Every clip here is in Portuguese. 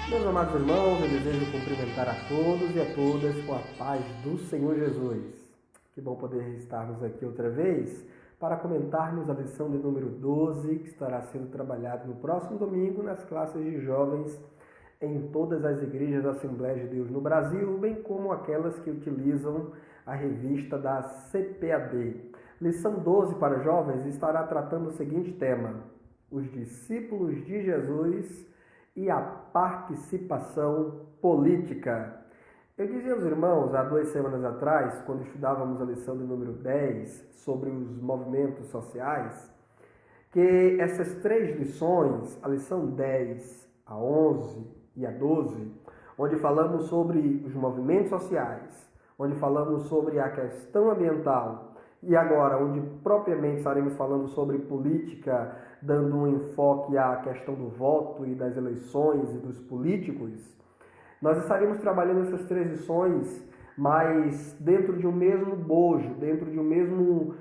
Meus amados irmãos, eu desejo cumprimentar a todos e a todas com a paz do Senhor Jesus. Que bom poder estarmos aqui outra vez para comentarmos a lição de número 12, que estará sendo trabalhada no próximo domingo nas classes de jovens em todas as igrejas da Assembleia de Deus no Brasil, bem como aquelas que utilizam a revista da CPAD. Lição 12 para jovens estará tratando o seguinte tema: os discípulos de Jesus e a participação política. Eu dizia aos irmãos, há 2 semanas atrás, quando estudávamos a lição de número 10 sobre os movimentos sociais, que essas 3 lições, a lição 10, a 11 e a 12, onde falamos sobre os movimentos sociais, onde falamos sobre a questão ambiental, e agora, onde propriamente estaremos falando sobre política, dando um enfoque à questão do voto e das eleições e dos políticos, nós estaremos trabalhando essas 3 lições, mas dentro de um mesmo bojo, dentro de um mesmo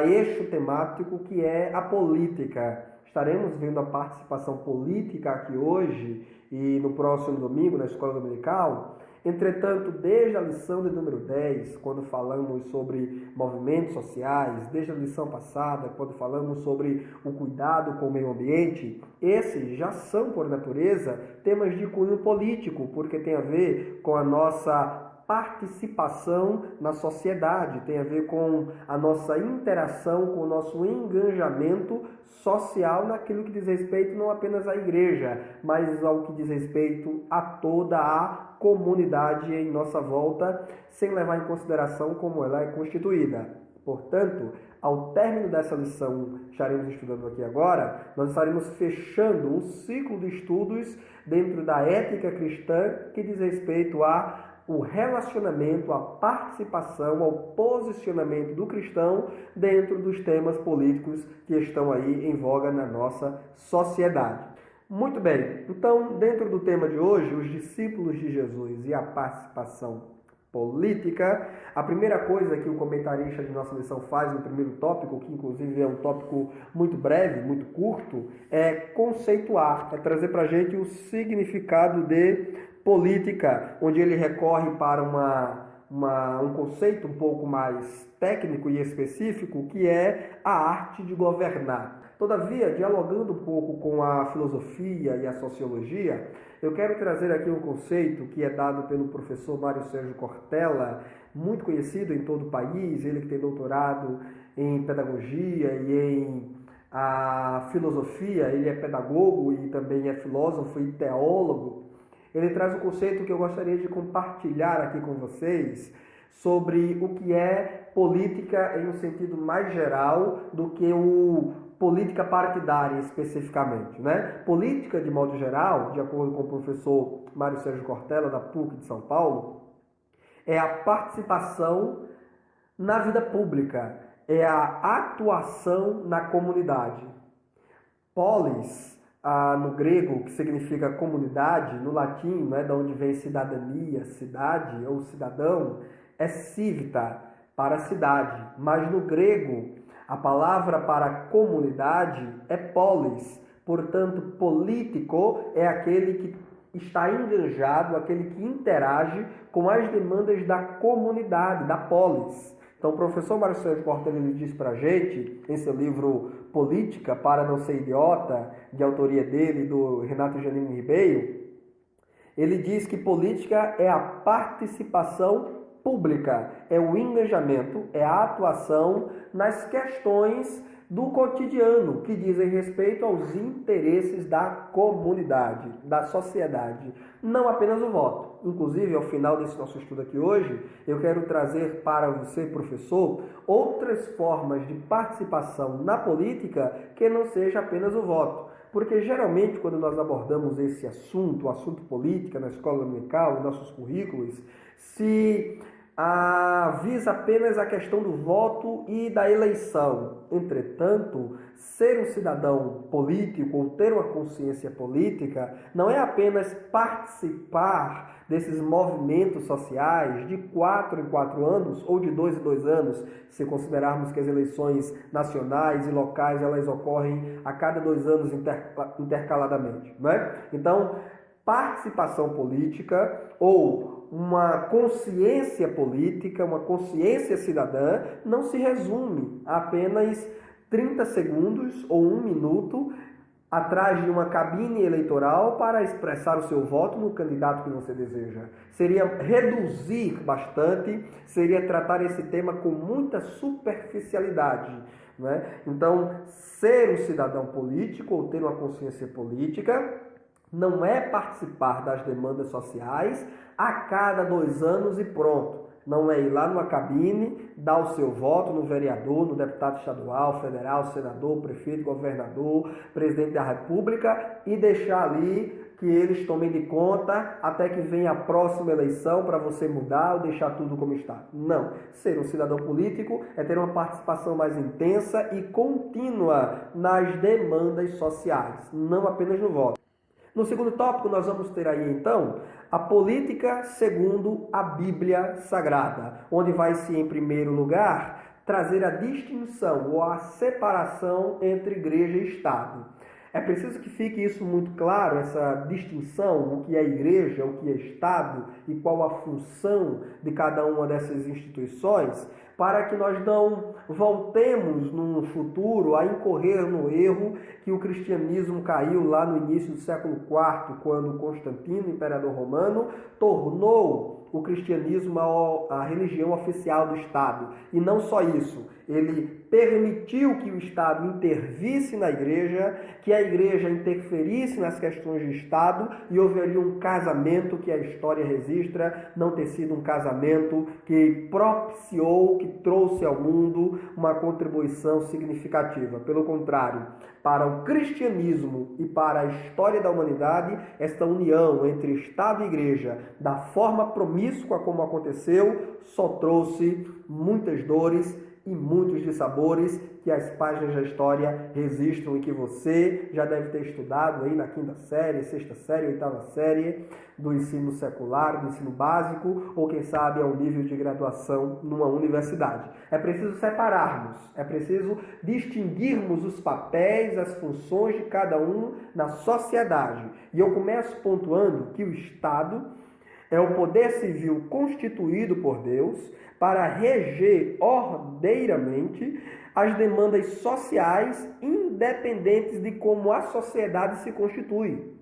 eixo temático que é a política. Estaremos vendo a participação política aqui hoje e no próximo domingo na escola dominical. Entretanto, desde a lição de número 10, quando falamos sobre movimentos sociais, desde a lição passada, quando falamos sobre o cuidado com o meio ambiente, esses já são, por natureza, temas de cunho político, porque tem a ver com a nossa participação na sociedade, tem a ver com a nossa interação, com o nosso engajamento social naquilo que diz respeito não apenas à igreja, mas ao que diz respeito a toda a comunidade em nossa volta, sem levar em consideração como ela é constituída. Portanto, ao término dessa lição que estaremos estudando aqui agora, nós estaremos fechando um ciclo de estudos dentro da ética cristã que diz respeito o relacionamento, a participação, ao posicionamento do cristão dentro dos temas políticos que estão aí em voga na nossa sociedade. Muito bem, então dentro do tema de hoje, os discípulos de Jesus e a participação política, a primeira coisa que o comentarista de nossa lição faz no primeiro tópico, que inclusive é um tópico muito breve, muito curto, é conceituar, é trazer para a gente o significado de política, onde ele recorre para um conceito um pouco mais técnico e específico, que é a arte de governar. Todavia, dialogando um pouco com a filosofia e a sociologia, eu quero trazer aqui um conceito que é dado pelo professor Mário Sérgio Cortella, muito conhecido em todo o país, ele que tem doutorado em pedagogia e em filosofia, ele é pedagogo e também é filósofo e teólogo. Ele traz um conceito que eu gostaria de compartilhar aqui com vocês sobre o que é política em um sentido mais geral do que política partidária especificamente, né? Política, de modo geral, de acordo com o professor Mário Sérgio Cortella, da PUC de São Paulo, é a participação na vida pública, é a atuação na comunidade. Polis, no grego, que significa comunidade, no latim, né, de onde vem cidadania, cidade ou cidadão, é civita, para cidade. Mas no grego, a palavra para comunidade é polis. Portanto, político é aquele que está engajado, aquele que interage com as demandas da comunidade, da polis. Então, o professor Mário Sérgio Cortella diz para a gente, em seu livro Política, para não ser idiota, de autoria dele, do Renato Janine Ribeiro, ele diz que política é a participação pública, é o engajamento, é a atuação nas questões do cotidiano, que dizem respeito aos interesses da comunidade, da sociedade, não apenas o voto. Inclusive, ao final desse nosso estudo aqui hoje, eu quero trazer para você, professor, outras formas de participação na política que não seja apenas o voto. Porque geralmente quando nós abordamos esse assunto, o assunto política na escola dominical, em nossos currículos, se visa apenas a questão do voto e da eleição. Entretanto, ser um cidadão político ou ter uma consciência política não é apenas participar desses movimentos sociais de 4 em 4 anos ou de 2 em 2 anos, se considerarmos que as eleições nacionais e locais elas ocorrem a cada 2 anos intercaladamente, né? Então, participação política ou uma consciência política, uma consciência cidadã, não se resume a apenas 30 segundos ou 1 minuto atrás de uma cabine eleitoral para expressar o seu voto no candidato que você deseja. Seria reduzir bastante, seria tratar esse tema com muita superficialidade, né? Então, ser um cidadão político ou ter uma consciência política não é participar das demandas sociais a cada 2 anos e pronto. Não é ir lá numa cabine, dar o seu voto no vereador, no deputado estadual, federal, senador, prefeito, governador, presidente da República e deixar ali que eles tomem de conta até que venha a próxima eleição para você mudar ou deixar tudo como está. Não. Ser um cidadão político é ter uma participação mais intensa e contínua nas demandas sociais, não apenas no voto. No segundo tópico, nós vamos ter aí, então, a política segundo a Bíblia Sagrada, onde vai-se, em primeiro lugar, trazer a distinção ou a separação entre igreja e Estado. É preciso que fique isso muito claro, essa distinção, o que é igreja, o que é Estado e qual a função de cada uma dessas instituições, para que nós não voltemos no futuro a incorrer no erro que o cristianismo caiu lá no início do século IV, quando Constantino, imperador romano, tornou o cristianismo a religião oficial do Estado. E não só isso, ele permitiu que o Estado intervisse na igreja, que a igreja interferisse nas questões do Estado e houveria um casamento que a história registra não ter sido um casamento que propiciou, que trouxe ao mundo uma contribuição significativa. Pelo contrário, para o cristianismo e para a história da humanidade, esta união entre Estado e igreja, da forma promíscua como aconteceu, só trouxe muitas dores e muitos dissabores que as páginas da história registram e que você já deve ter estudado aí na 5ª série, 6ª série, 8ª série do ensino secular, do ensino básico, ou quem sabe ao nível de graduação numa universidade. É preciso separarmos, é preciso distinguirmos os papéis, as funções de cada um na sociedade. E eu começo pontuando que o Estado é o poder civil constituído por Deus para reger ordeiramente as demandas sociais, independentes de como a sociedade se constitui.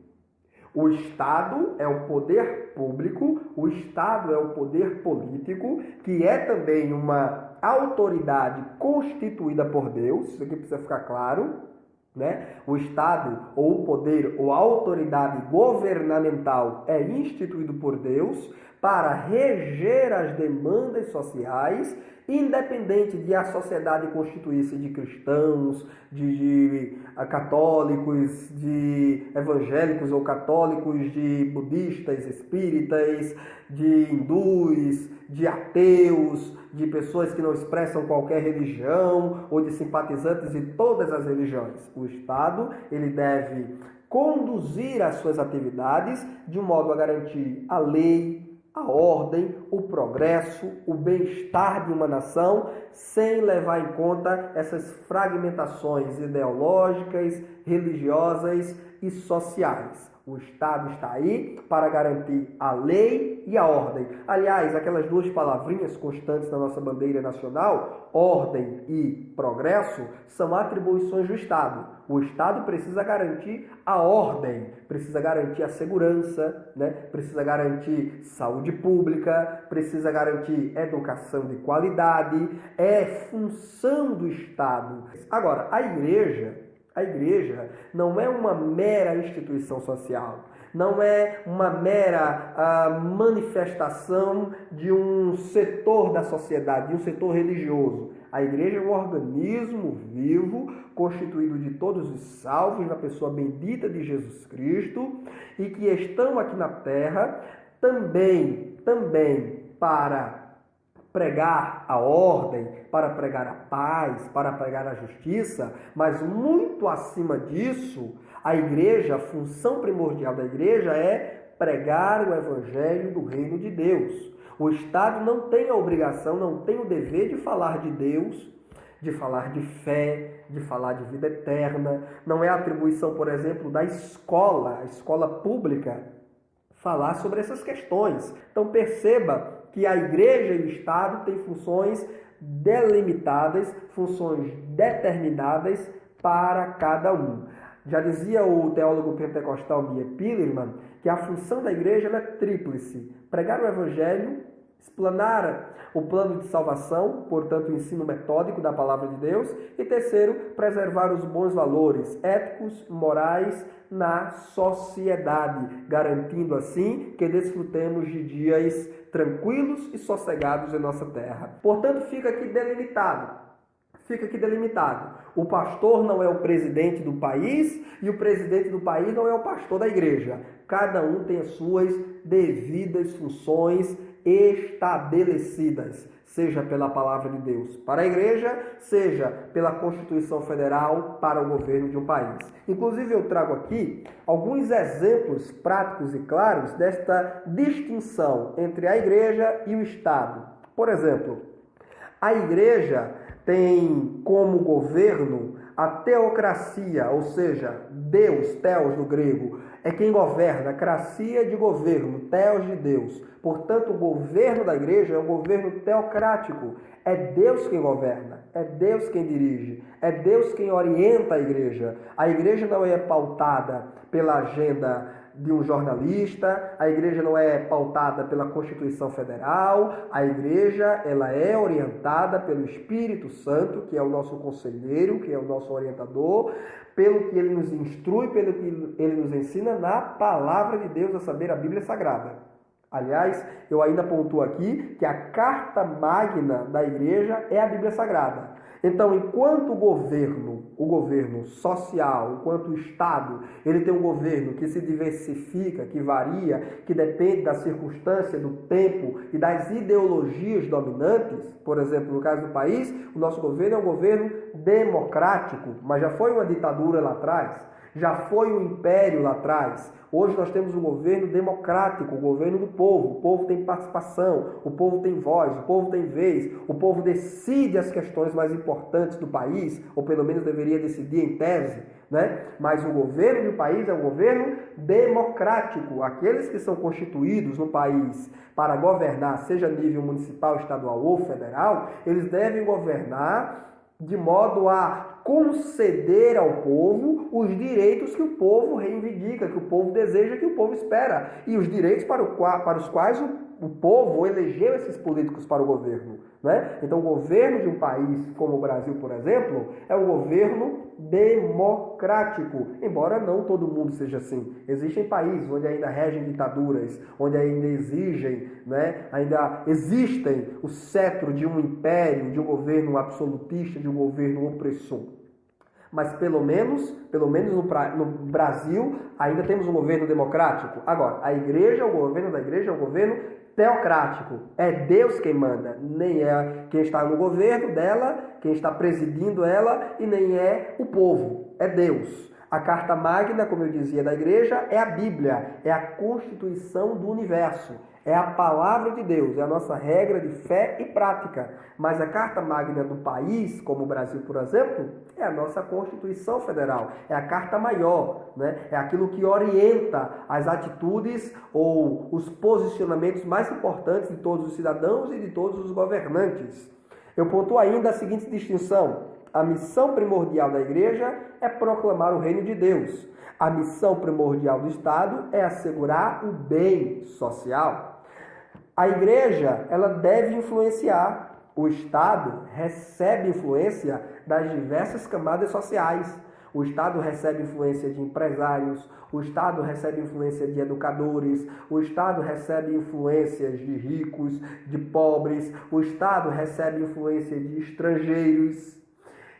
O Estado é o poder público, o Estado é o poder político, que é também uma autoridade constituída por Deus, isso aqui precisa ficar claro, né? O Estado, ou o poder, ou a autoridade governamental é instituído por Deus para reger as demandas sociais, independente de a sociedade constituir-se de cristãos, de católicos, de evangélicos ou católicos, de budistas, espíritas, de hindus, de ateus, de pessoas que não expressam qualquer religião ou de simpatizantes de todas as religiões. O Estado, ele deve conduzir as suas atividades de modo a garantir a lei, a ordem, o progresso, o bem-estar de uma nação, sem levar em conta essas fragmentações ideológicas, religiosas e sociais. O Estado está aí para garantir a lei e a ordem. Aliás, aquelas 2 palavrinhas constantes na nossa bandeira nacional, ordem e progresso, são atribuições do Estado. O Estado precisa garantir a ordem, precisa garantir a segurança, né? Precisa garantir saúde pública, precisa garantir educação de qualidade. É função do Estado. Agora, a igreja não é uma mera instituição social, não é uma mera manifestação de um setor da sociedade, de um setor religioso. A igreja é um organismo vivo, constituído de todos os salvos na pessoa bendita de Jesus Cristo e que estão aqui na terra também para pregar a ordem, para pregar a paz, para pregar a justiça, mas muito acima disso, a igreja, a função primordial da igreja é pregar o evangelho do reino de Deus. O Estado não tem a obrigação, não tem o dever de falar de Deus, de falar de fé, de falar de vida eterna. Não é atribuição, por exemplo, da escola, a escola pública, falar sobre essas questões. Então perceba que a igreja e o Estado têm funções delimitadas, funções determinadas para cada um. Já dizia o teólogo pentecostal Mia Pillerman que a função da igreja é tríplice: pregar o evangelho, explanar o plano de salvação, portanto o ensino metódico da palavra de Deus, e terceiro, preservar os bons valores éticos, morais na sociedade, garantindo assim que desfrutemos de dias tranquilos e sossegados em nossa terra. Portanto, fica aqui delimitado. O pastor não é o presidente do país e o presidente do país não é o pastor da igreja. Cada um tem as suas devidas funções estabelecidas, seja pela palavra de Deus para a igreja, seja pela Constituição Federal para o governo de um país. Inclusive eu trago aqui alguns exemplos práticos e claros desta distinção entre a igreja e o Estado. Por exemplo, a igreja tem como governo a teocracia, ou seja, Deus, teos no grego, é quem governa, cracia de governo, teos de Deus. Portanto, o governo da igreja é um governo teocrático. É Deus quem governa, é Deus quem dirige, é Deus quem orienta a igreja. A igreja não é pautada pela agenda de um jornalista, a igreja não é pautada pela Constituição Federal, a igreja ela é orientada pelo Espírito Santo, que é o nosso conselheiro, que é o nosso orientador, pelo que ele nos instrui, pelo que ele nos ensina na palavra de Deus, a saber, a Bíblia Sagrada. Aliás, eu ainda pontuo aqui que a carta magna da igreja é a Bíblia Sagrada. Então, enquanto o governo social, enquanto o Estado, ele tem um governo que se diversifica, que varia, que depende da circunstância, do tempo e das ideologias dominantes, por exemplo, no caso do país, o nosso governo é um governo democrático, mas já foi uma ditadura lá atrás. Já foi um império lá atrás. Hoje nós temos um governo democrático, o governo do povo. O povo tem participação, o povo tem voz, o povo tem vez, o povo decide as questões mais importantes do país, ou pelo menos deveria decidir em tese, né? Mas o governo do país é um governo democrático. Aqueles que são constituídos no país para governar, seja a nível municipal, estadual ou federal, eles devem governar de modo a conceder ao povo os direitos que o povo reivindica, que o povo deseja, que o povo espera, e os direitos para os quais o povo elegeu esses políticos para o governo, né? Então, o governo de um país como o Brasil, por exemplo, é um governo democrático, embora não todo mundo seja assim. Existem países onde ainda regem ditaduras, onde ainda existem o cetro de um império, de um governo absolutista, de um governo opressor. Mas pelo menos no Brasil ainda temos um governo democrático. Agora, o governo da igreja é um governo teocrático. É Deus quem manda, nem é quem está no governo dela, quem está presidindo ela, e nem é o povo, é Deus. A carta magna, como eu dizia, da igreja é a Bíblia, é a constituição do universo, é a palavra de Deus, é a nossa regra de fé e prática. Mas a carta magna do país, como o Brasil, por exemplo, é a nossa Constituição Federal, é a carta maior, né? É aquilo que orienta as atitudes ou os posicionamentos mais importantes de todos os cidadãos e de todos os governantes. Eu pontuo ainda a seguinte distinção: a missão primordial da igreja é proclamar o reino de Deus. A missão primordial do Estado é assegurar o bem social. A igreja, ela deve influenciar. O Estado recebe influência das diversas camadas sociais. O Estado recebe influência de empresários, o Estado recebe influência de educadores, o Estado recebe influências de ricos, de pobres, o Estado recebe influência de estrangeiros,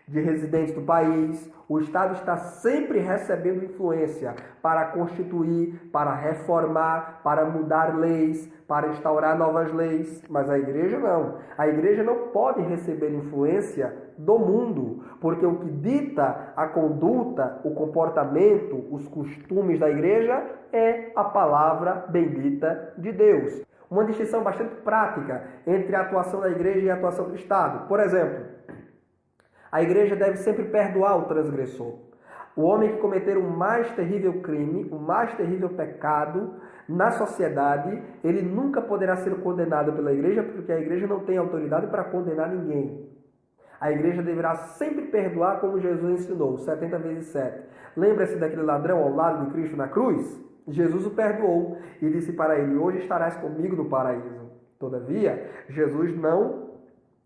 de residentes do país. O Estado está sempre recebendo influência para constituir, para reformar, para mudar leis, para instaurar novas leis. Mas a igreja não. A igreja não pode receber influência do mundo, porque o que dita a conduta, o comportamento, os costumes da igreja é a palavra bendita de Deus. Uma distinção bastante prática entre a atuação da igreja e a atuação do Estado. Por exemplo, a igreja deve sempre perdoar o transgressor. O homem que cometer o mais terrível crime, o mais terrível pecado na sociedade, ele nunca poderá ser condenado pela igreja, porque a igreja não tem autoridade para condenar ninguém. A igreja deverá sempre perdoar como Jesus ensinou, 70 vezes 7. Lembra-se daquele ladrão ao lado de Cristo na cruz? Jesus o perdoou e disse para ele: hoje estarás comigo no paraíso. Todavia, Jesus não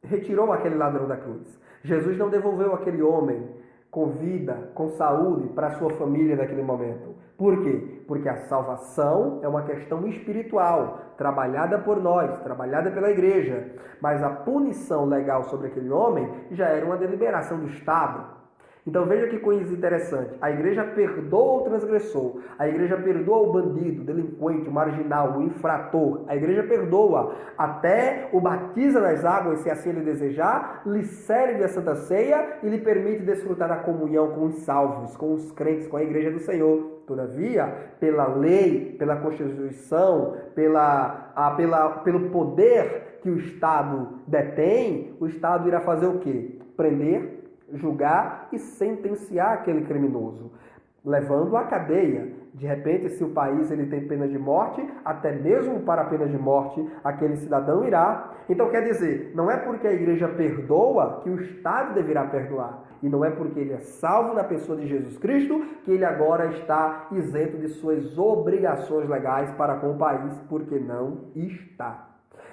retirou aquele ladrão da cruz. Jesus não devolveu aquele homem com vida, com saúde para a sua família naquele momento. Por quê? Porque a salvação é uma questão espiritual, trabalhada por nós, trabalhada pela igreja. Mas a punição legal sobre aquele homem já era uma deliberação do Estado. Então veja que coisa interessante. A igreja perdoa o transgressor, a igreja perdoa o bandido, o delinquente, o marginal, o infrator. A igreja perdoa, até o batiza nas águas, se assim ele desejar, lhe serve a Santa Ceia e lhe permite desfrutar da comunhão com os salvos, com os crentes, com a igreja do Senhor. Todavia, pela lei, pela Constituição, pelo poder que o Estado detém, o Estado irá fazer o quê? Prender, julgar e sentenciar aquele criminoso, levando-o à cadeia. De repente, se o país ele tem pena de morte, até mesmo para a pena de morte, aquele cidadão irá. Então, quer dizer, não é porque a igreja perdoa que o Estado deverá perdoar. E não é porque ele é salvo na pessoa de Jesus Cristo que ele agora está isento de suas obrigações legais para com o país, porque não está.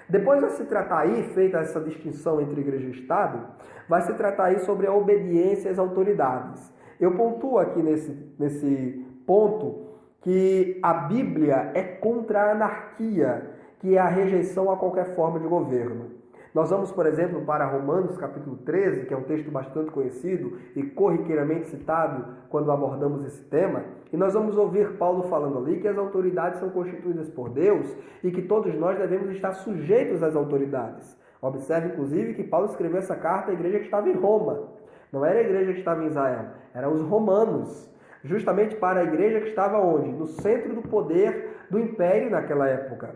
Depois vai se tratar aí, feita essa distinção entre igreja e Estado, vai se tratar aí sobre a obediência às autoridades. Eu pontuo aqui nesse ponto que a Bíblia é contra a anarquia, que é a rejeição a qualquer forma de governo. Nós vamos, por exemplo, para Romanos capítulo 13, que é um texto bastante conhecido e corriqueiramente citado quando abordamos esse tema, e nós vamos ouvir Paulo falando ali que as autoridades são constituídas por Deus e que todos nós devemos estar sujeitos às autoridades. Observe, inclusive, que Paulo escreveu essa carta à igreja que estava em Roma. Não era a igreja que estava em Israel, eram os romanos. Justamente para a igreja que estava onde? No centro do poder do império naquela época,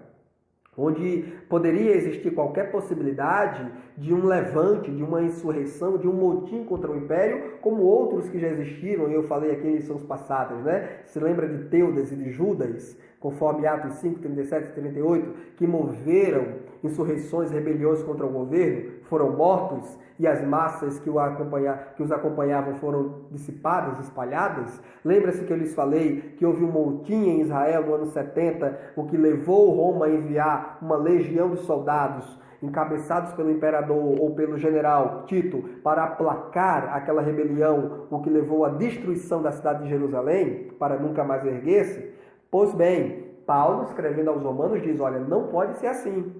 onde poderia existir qualquer possibilidade de um levante, de uma insurreição, de um motim contra o império, como outros que já existiram, e eu falei aqui em lições passadas, né? Se lembra de Teudas e de Judas, conforme Atos 5, 37 e 38, que moveram insurreições, rebeliões contra o governo, foram mortos, e as massas que os acompanhavam foram dissipadas, espalhadas. Lembra-se que eu lhes falei que houve um motim em Israel no ano 70, o que levou Roma a enviar uma legião de soldados encabeçados pelo imperador ou pelo general Tito para aplacar aquela rebelião, o que levou à destruição da cidade de Jerusalém, para nunca mais erguer-se. Pois bem, Paulo, escrevendo aos romanos, diz: olha, não pode ser assim.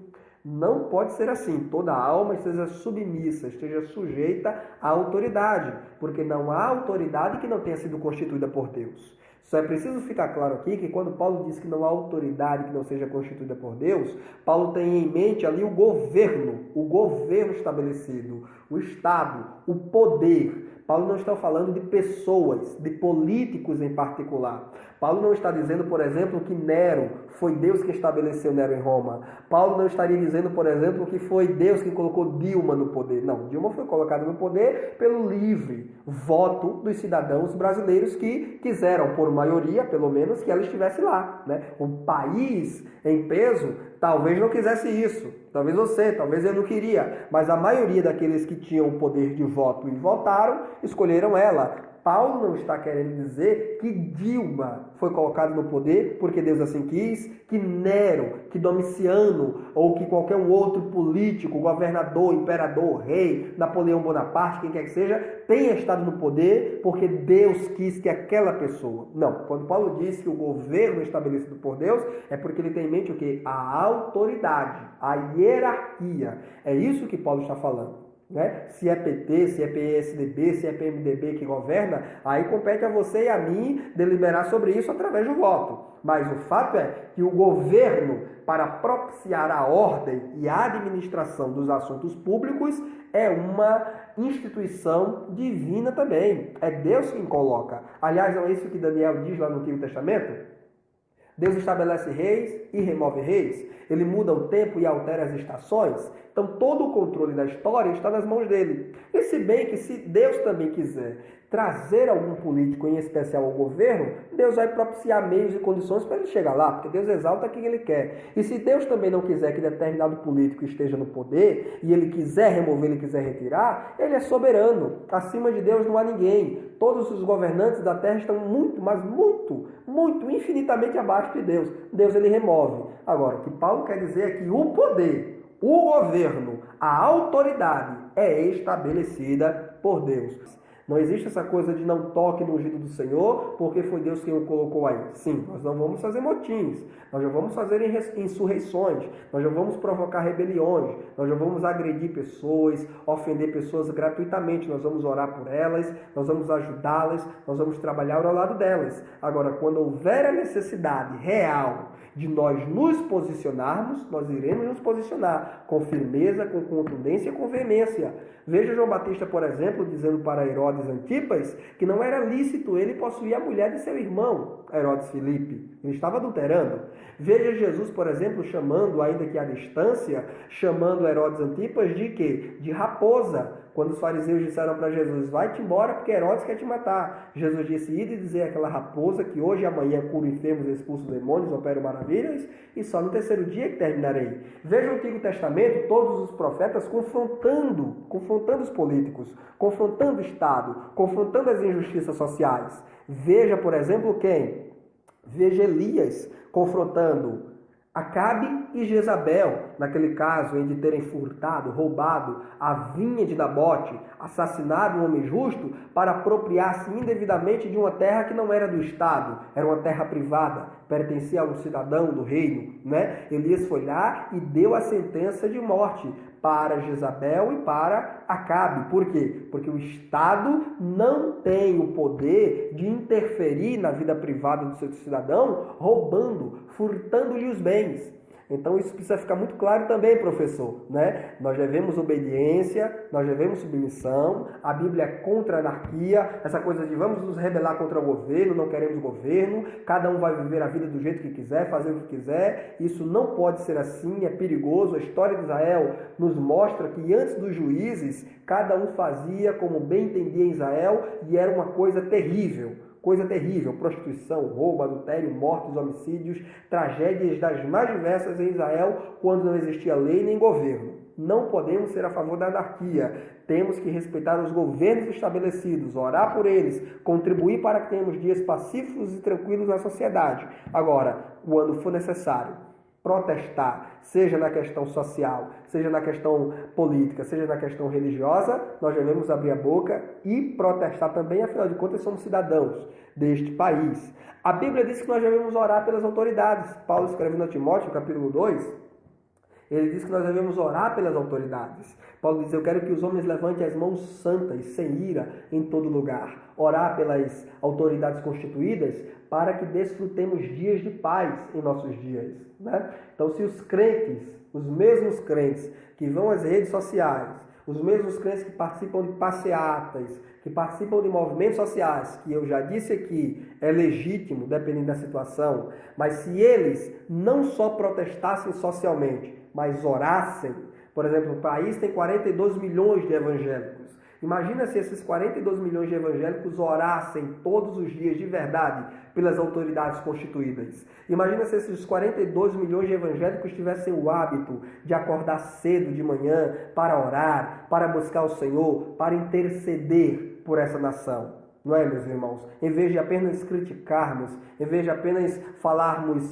Não pode ser assim. Toda alma esteja submissa, esteja sujeita à autoridade, porque não há autoridade que não tenha sido constituída por Deus. Só é preciso ficar claro aqui que quando Paulo diz que não há autoridade que não seja constituída por Deus, Paulo tem em mente ali o governo estabelecido, o Estado, o poder. Paulo não está falando de pessoas, de políticos em particular. Paulo não está dizendo, por exemplo, que Nero foi Deus que estabeleceu Nero em Roma. Paulo não estaria dizendo, por exemplo, que foi Deus que colocou Dilma no poder. Não, Dilma foi colocada no poder pelo livre voto dos cidadãos brasileiros que quiseram, por maioria, pelo menos, que ela estivesse lá, né? O país em peso talvez não quisesse isso. Talvez você, talvez eu não queria. Mas a maioria daqueles que tinham o poder de voto e votaram, escolheram ela. Paulo não está querendo dizer que Dilma foi colocada no poder porque Deus assim quis, que Nero, que Domiciano ou que qualquer um outro político, governador, imperador, rei, Napoleão Bonaparte, quem quer que seja, tenha estado no poder porque Deus quis que aquela pessoa... Não, quando Paulo diz que o governo é estabelecido por Deus, é porque ele tem em mente o quê? A autoridade, a hierarquia. É isso que Paulo está falando. Né? Se é PT, se é PSDB, se é PMDB que governa, aí compete a você e a mim deliberar sobre isso através do voto. Mas o fato é que o governo, para propiciar a ordem e a administração dos assuntos públicos, é uma instituição divina também. É Deus quem coloca. Aliás, não é isso que Daniel diz lá no Antigo Testamento? Deus estabelece reis e remove reis. Ele muda o tempo e altera as estações. Então, todo o controle da história está nas mãos dele. E se bem que se Deus também quiser trazer algum político, em especial ao governo, Deus vai propiciar meios e condições para ele chegar lá, porque Deus exalta quem ele quer. E se Deus também não quiser que determinado político esteja no poder, e ele quiser remover, ele quiser retirar, ele é soberano. Acima de Deus não há ninguém. Todos os governantes da terra estão muito, mas muito, infinitamente abaixo de Deus. Deus ele remove. Agora, o que Paulo quer dizer é que o poder, o governo, a autoridade é estabelecida por Deus. Não existe essa coisa de não toque no ungido do Senhor, porque foi Deus quem o colocou aí. Sim, nós não vamos fazer motins, nós já vamos fazer insurreições, nós já vamos provocar rebeliões, nós já vamos agredir pessoas, ofender pessoas gratuitamente, nós vamos orar por elas, nós vamos ajudá-las, nós vamos trabalhar ao lado delas. Agora, quando houver a necessidade real de nós nos posicionarmos, nós iremos nos posicionar com firmeza, com contundência e com veemência. Veja João Batista, por exemplo, dizendo para Herodes Antipas que não era lícito ele possuir a mulher de seu irmão, Herodes Filipe. Ele estava adulterando. Veja Jesus, por exemplo, chamando, ainda que à distância, chamando Herodes Antipas de quê? De raposa. Quando os fariseus disseram para Jesus, vai-te embora porque Herodes quer te matar. Jesus disse, ide dizer àquela raposa que hoje e amanhã curo enfermos, expulso demônios, opero maravilhas, e só no terceiro dia que terminarei. Veja o Antigo Testamento, todos os profetas confrontando os políticos, confrontando o Estado, confrontando as injustiças sociais. Veja, por exemplo, quem? Veja Elias confrontando Acabe e Jezabel, naquele caso em de terem furtado, roubado a vinha de Nabote, assassinado um homem justo para apropriar-se indevidamente de uma terra que não era do Estado, era uma terra privada, pertencia a um cidadão do reino, né? Elias foi lá e deu a sentença de morte para Jezabel e para Acabe. Por quê? Porque o Estado não tem o poder de interferir na vida privada do seu cidadão, roubando, furtando-lhe os bens. Então isso precisa ficar muito claro também, professor, né? Nós devemos obediência, nós devemos submissão, a Bíblia é contra a anarquia, essa coisa de vamos nos rebelar contra o governo, não queremos governo, cada um vai viver a vida do jeito que quiser, fazer o que quiser, isso não pode ser assim, é perigoso. A história de Israel nos mostra que antes dos juízes, cada um fazia como bem entendia em Israel e era uma coisa terrível. Coisa terrível, prostituição, roubo, adultério, mortes, homicídios, tragédias das mais diversas em Israel, quando não existia lei nem governo. Não podemos ser a favor da anarquia. Temos que respeitar os governos estabelecidos, orar por eles, contribuir para que tenhamos dias pacíficos e tranquilos na sociedade. Agora, quando for necessário, protestar, seja na questão social, seja na questão política, seja na questão religiosa, nós devemos abrir a boca e protestar também, afinal de contas somos cidadãos deste país. A Bíblia diz que nós devemos orar pelas autoridades. Paulo escrevendo a Timóteo, no capítulo 2, ele diz que nós devemos orar pelas autoridades. Paulo diz, eu quero que os homens levantem as mãos santas, sem ira, em todo lugar. Orar pelas autoridades constituídas para que desfrutemos dias de paz em nossos dias, né? Então, se os crentes, os mesmos crentes que vão às redes sociais, os mesmos crentes que participam de passeatas, que participam de movimentos sociais, que eu já disse aqui, é legítimo, dependendo da situação, mas se eles não só protestassem socialmente, mas orassem, por exemplo, o país tem 42 milhões de evangélicos. Imagina se esses 42 milhões de evangélicos orassem todos os dias de verdade pelas autoridades constituídas. Imagina se esses 42 milhões de evangélicos tivessem o hábito de acordar cedo de manhã para orar, para buscar o Senhor, para interceder por essa nação. Não é, meus irmãos? Em vez de apenas criticarmos, em vez de apenas falarmos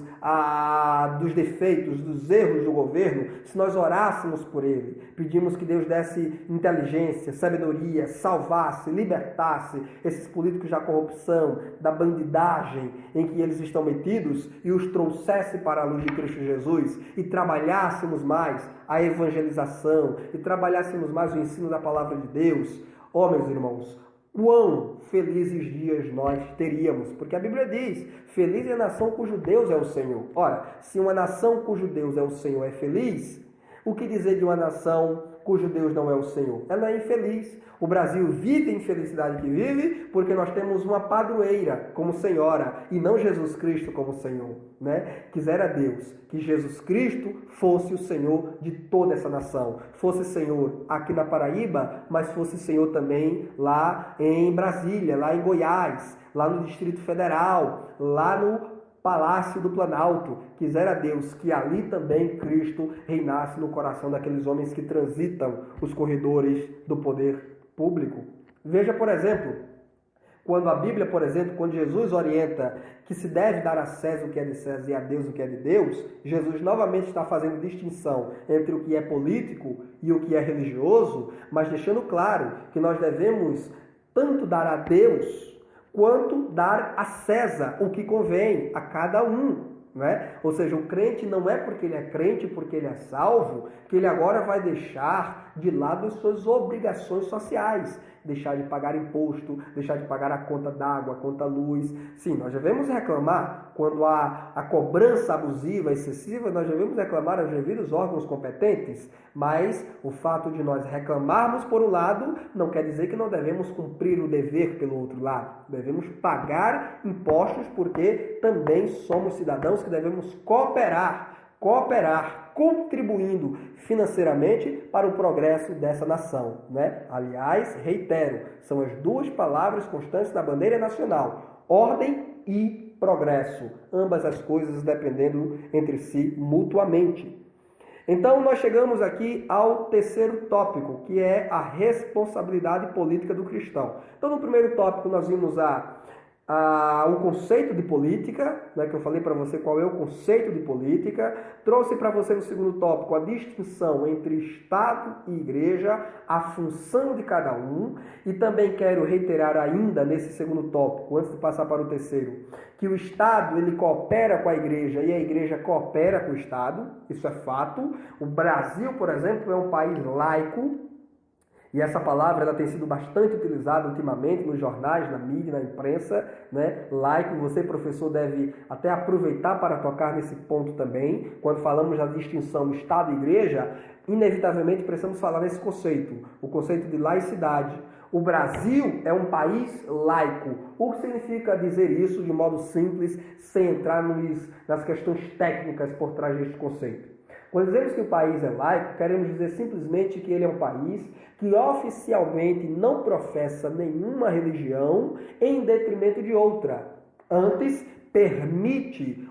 dos defeitos, dos erros do governo, se nós orássemos por ele, pedimos que Deus desse inteligência, sabedoria, salvasse, libertasse esses políticos da corrupção, da bandidagem em que eles estão metidos e os trouxesse para a luz de Cristo Jesus e trabalhássemos mais a evangelização e trabalhássemos mais o ensino da palavra de Deus. Ó, meus irmãos, quão felizes dias nós teríamos, porque a Bíblia diz, feliz é a nação cujo Deus é o Senhor. Ora, se uma nação cujo Deus é o Senhor é feliz, o que dizer de uma nação cujo Deus não é o Senhor? Ela é infeliz. O Brasil vive a infelicidade que vive porque nós temos uma padroeira como senhora e não Jesus Cristo como Senhor, né? Quisera Deus que Jesus Cristo fosse o Senhor de toda essa nação. Fosse Senhor aqui na Paraíba, mas fosse Senhor também lá em Brasília, lá em Goiás, lá no Distrito Federal, lá no Palácio do Planalto. Quisera Deus que ali também Cristo reinasse no coração daqueles homens que transitam os corredores do poder público. Veja, por exemplo, quando a Bíblia, por exemplo, quando Jesus orienta que se deve dar a César o que é de César e a Deus o que é de Deus, Jesus novamente está fazendo distinção entre o que é político e o que é religioso, mas deixando claro que nós devemos tanto dar a Deus quanto dar a César o que convém a cada um. Né? Ou seja, o crente não é porque ele é crente, porque ele é salvo, que ele agora vai deixar de lado as suas obrigações sociais, deixar de pagar imposto, deixar de pagar a conta d'água, a conta luz. Sim, nós devemos reclamar quando há a cobrança abusiva, excessiva, nós devemos reclamar aos devidos órgãos competentes, mas o fato de nós reclamarmos por um lado não quer dizer que não devemos cumprir o dever pelo outro lado. Devemos pagar impostos porque também somos cidadãos que devemos cooperar, contribuindo financeiramente para o progresso dessa nação, né? Aliás, reitero, são as duas palavras constantes da bandeira nacional: ordem e progresso, ambas as coisas dependendo entre si mutuamente. Então, nós chegamos aqui ao terceiro tópico, que é a responsabilidade política do cristão. Então, no primeiro tópico, nós vimos o conceito de política, né, que eu falei para você qual é o conceito de política. Trouxe para você no segundo tópico a distinção entre Estado e Igreja, a função de cada um. E também quero reiterar ainda nesse segundo tópico, antes de passar para o terceiro, que o Estado ele coopera com a Igreja e a Igreja coopera com o Estado. Isso é fato. O Brasil, por exemplo, é um país laico. E essa palavra ela tem sido bastante utilizada ultimamente nos jornais, na mídia, na imprensa, né? Laico, você, professor, deve até aproveitar para tocar nesse ponto também. Quando falamos da distinção Estado e Igreja, inevitavelmente precisamos falar nesse conceito, o conceito de laicidade. O Brasil é um país laico. O que significa dizer isso de modo simples, sem entrar nas questões técnicas por trás deste conceito? Quando dizemos que o país é laico, queremos dizer simplesmente que ele é um país que oficialmente não professa nenhuma religião em detrimento de outra. Antes, permite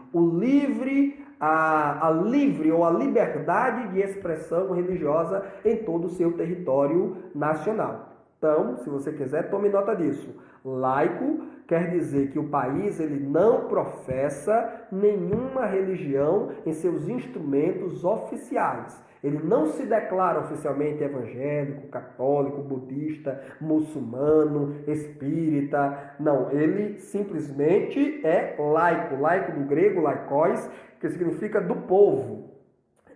a livre ou a liberdade de expressão religiosa em todo o seu território nacional. Então, se você quiser, tome nota disso. Laico quer dizer que o país ele não professa nenhuma religião em seus instrumentos oficiais. Ele não se declara oficialmente evangélico, católico, budista, muçulmano, espírita. Não, ele simplesmente é laico. Laico do grego, laikos, que significa do povo.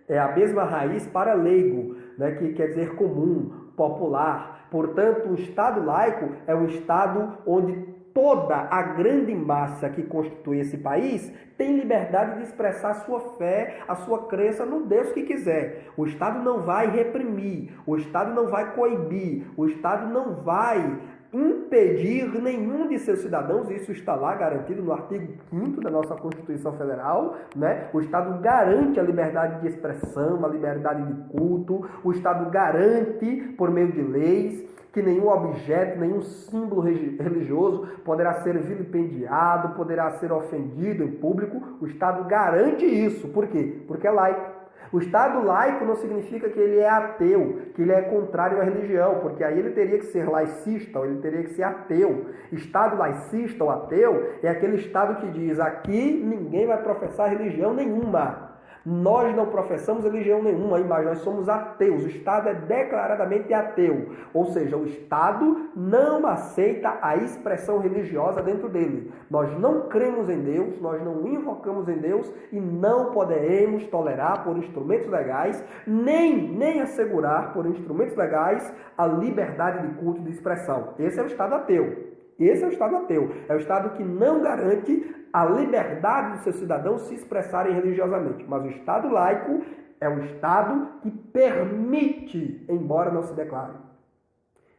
É a mesma raiz para leigo, né, que quer dizer comum, popular. Portanto, o Estado laico é um Estado onde toda a grande massa que constitui esse país tem liberdade de expressar a sua fé, a sua crença no Deus que quiser. O Estado não vai reprimir, o Estado não vai coibir, o Estado não vai impedir nenhum de seus cidadãos, isso está lá garantido no artigo 5º da nossa Constituição Federal, né? O Estado garante a liberdade de expressão, a liberdade de culto, o Estado garante, por meio de leis, que nenhum objeto, nenhum símbolo religioso poderá ser vilipendiado, poderá ser ofendido em público. O Estado garante isso. Por quê? Porque é laico. O Estado laico não significa que ele é ateu, que ele é contrário à religião, porque aí ele teria que ser laicista ou ele teria que ser ateu. Estado laicista ou ateu é aquele Estado que diz: aqui ninguém vai professar religião nenhuma. Nós não professamos religião nenhuma, mas nós somos ateus. O Estado é declaradamente ateu. Ou seja, o Estado não aceita a expressão religiosa dentro dele. Nós não cremos em Deus, nós não invocamos em Deus e não poderemos tolerar por instrumentos legais, nem assegurar por instrumentos legais a liberdade de culto e de expressão. Esse é o Estado ateu. Esse é o Estado ateu. É o Estado que não garante a liberdade dos seus cidadãos se expressarem religiosamente. Mas o Estado laico É um Estado que permite, embora não se declare.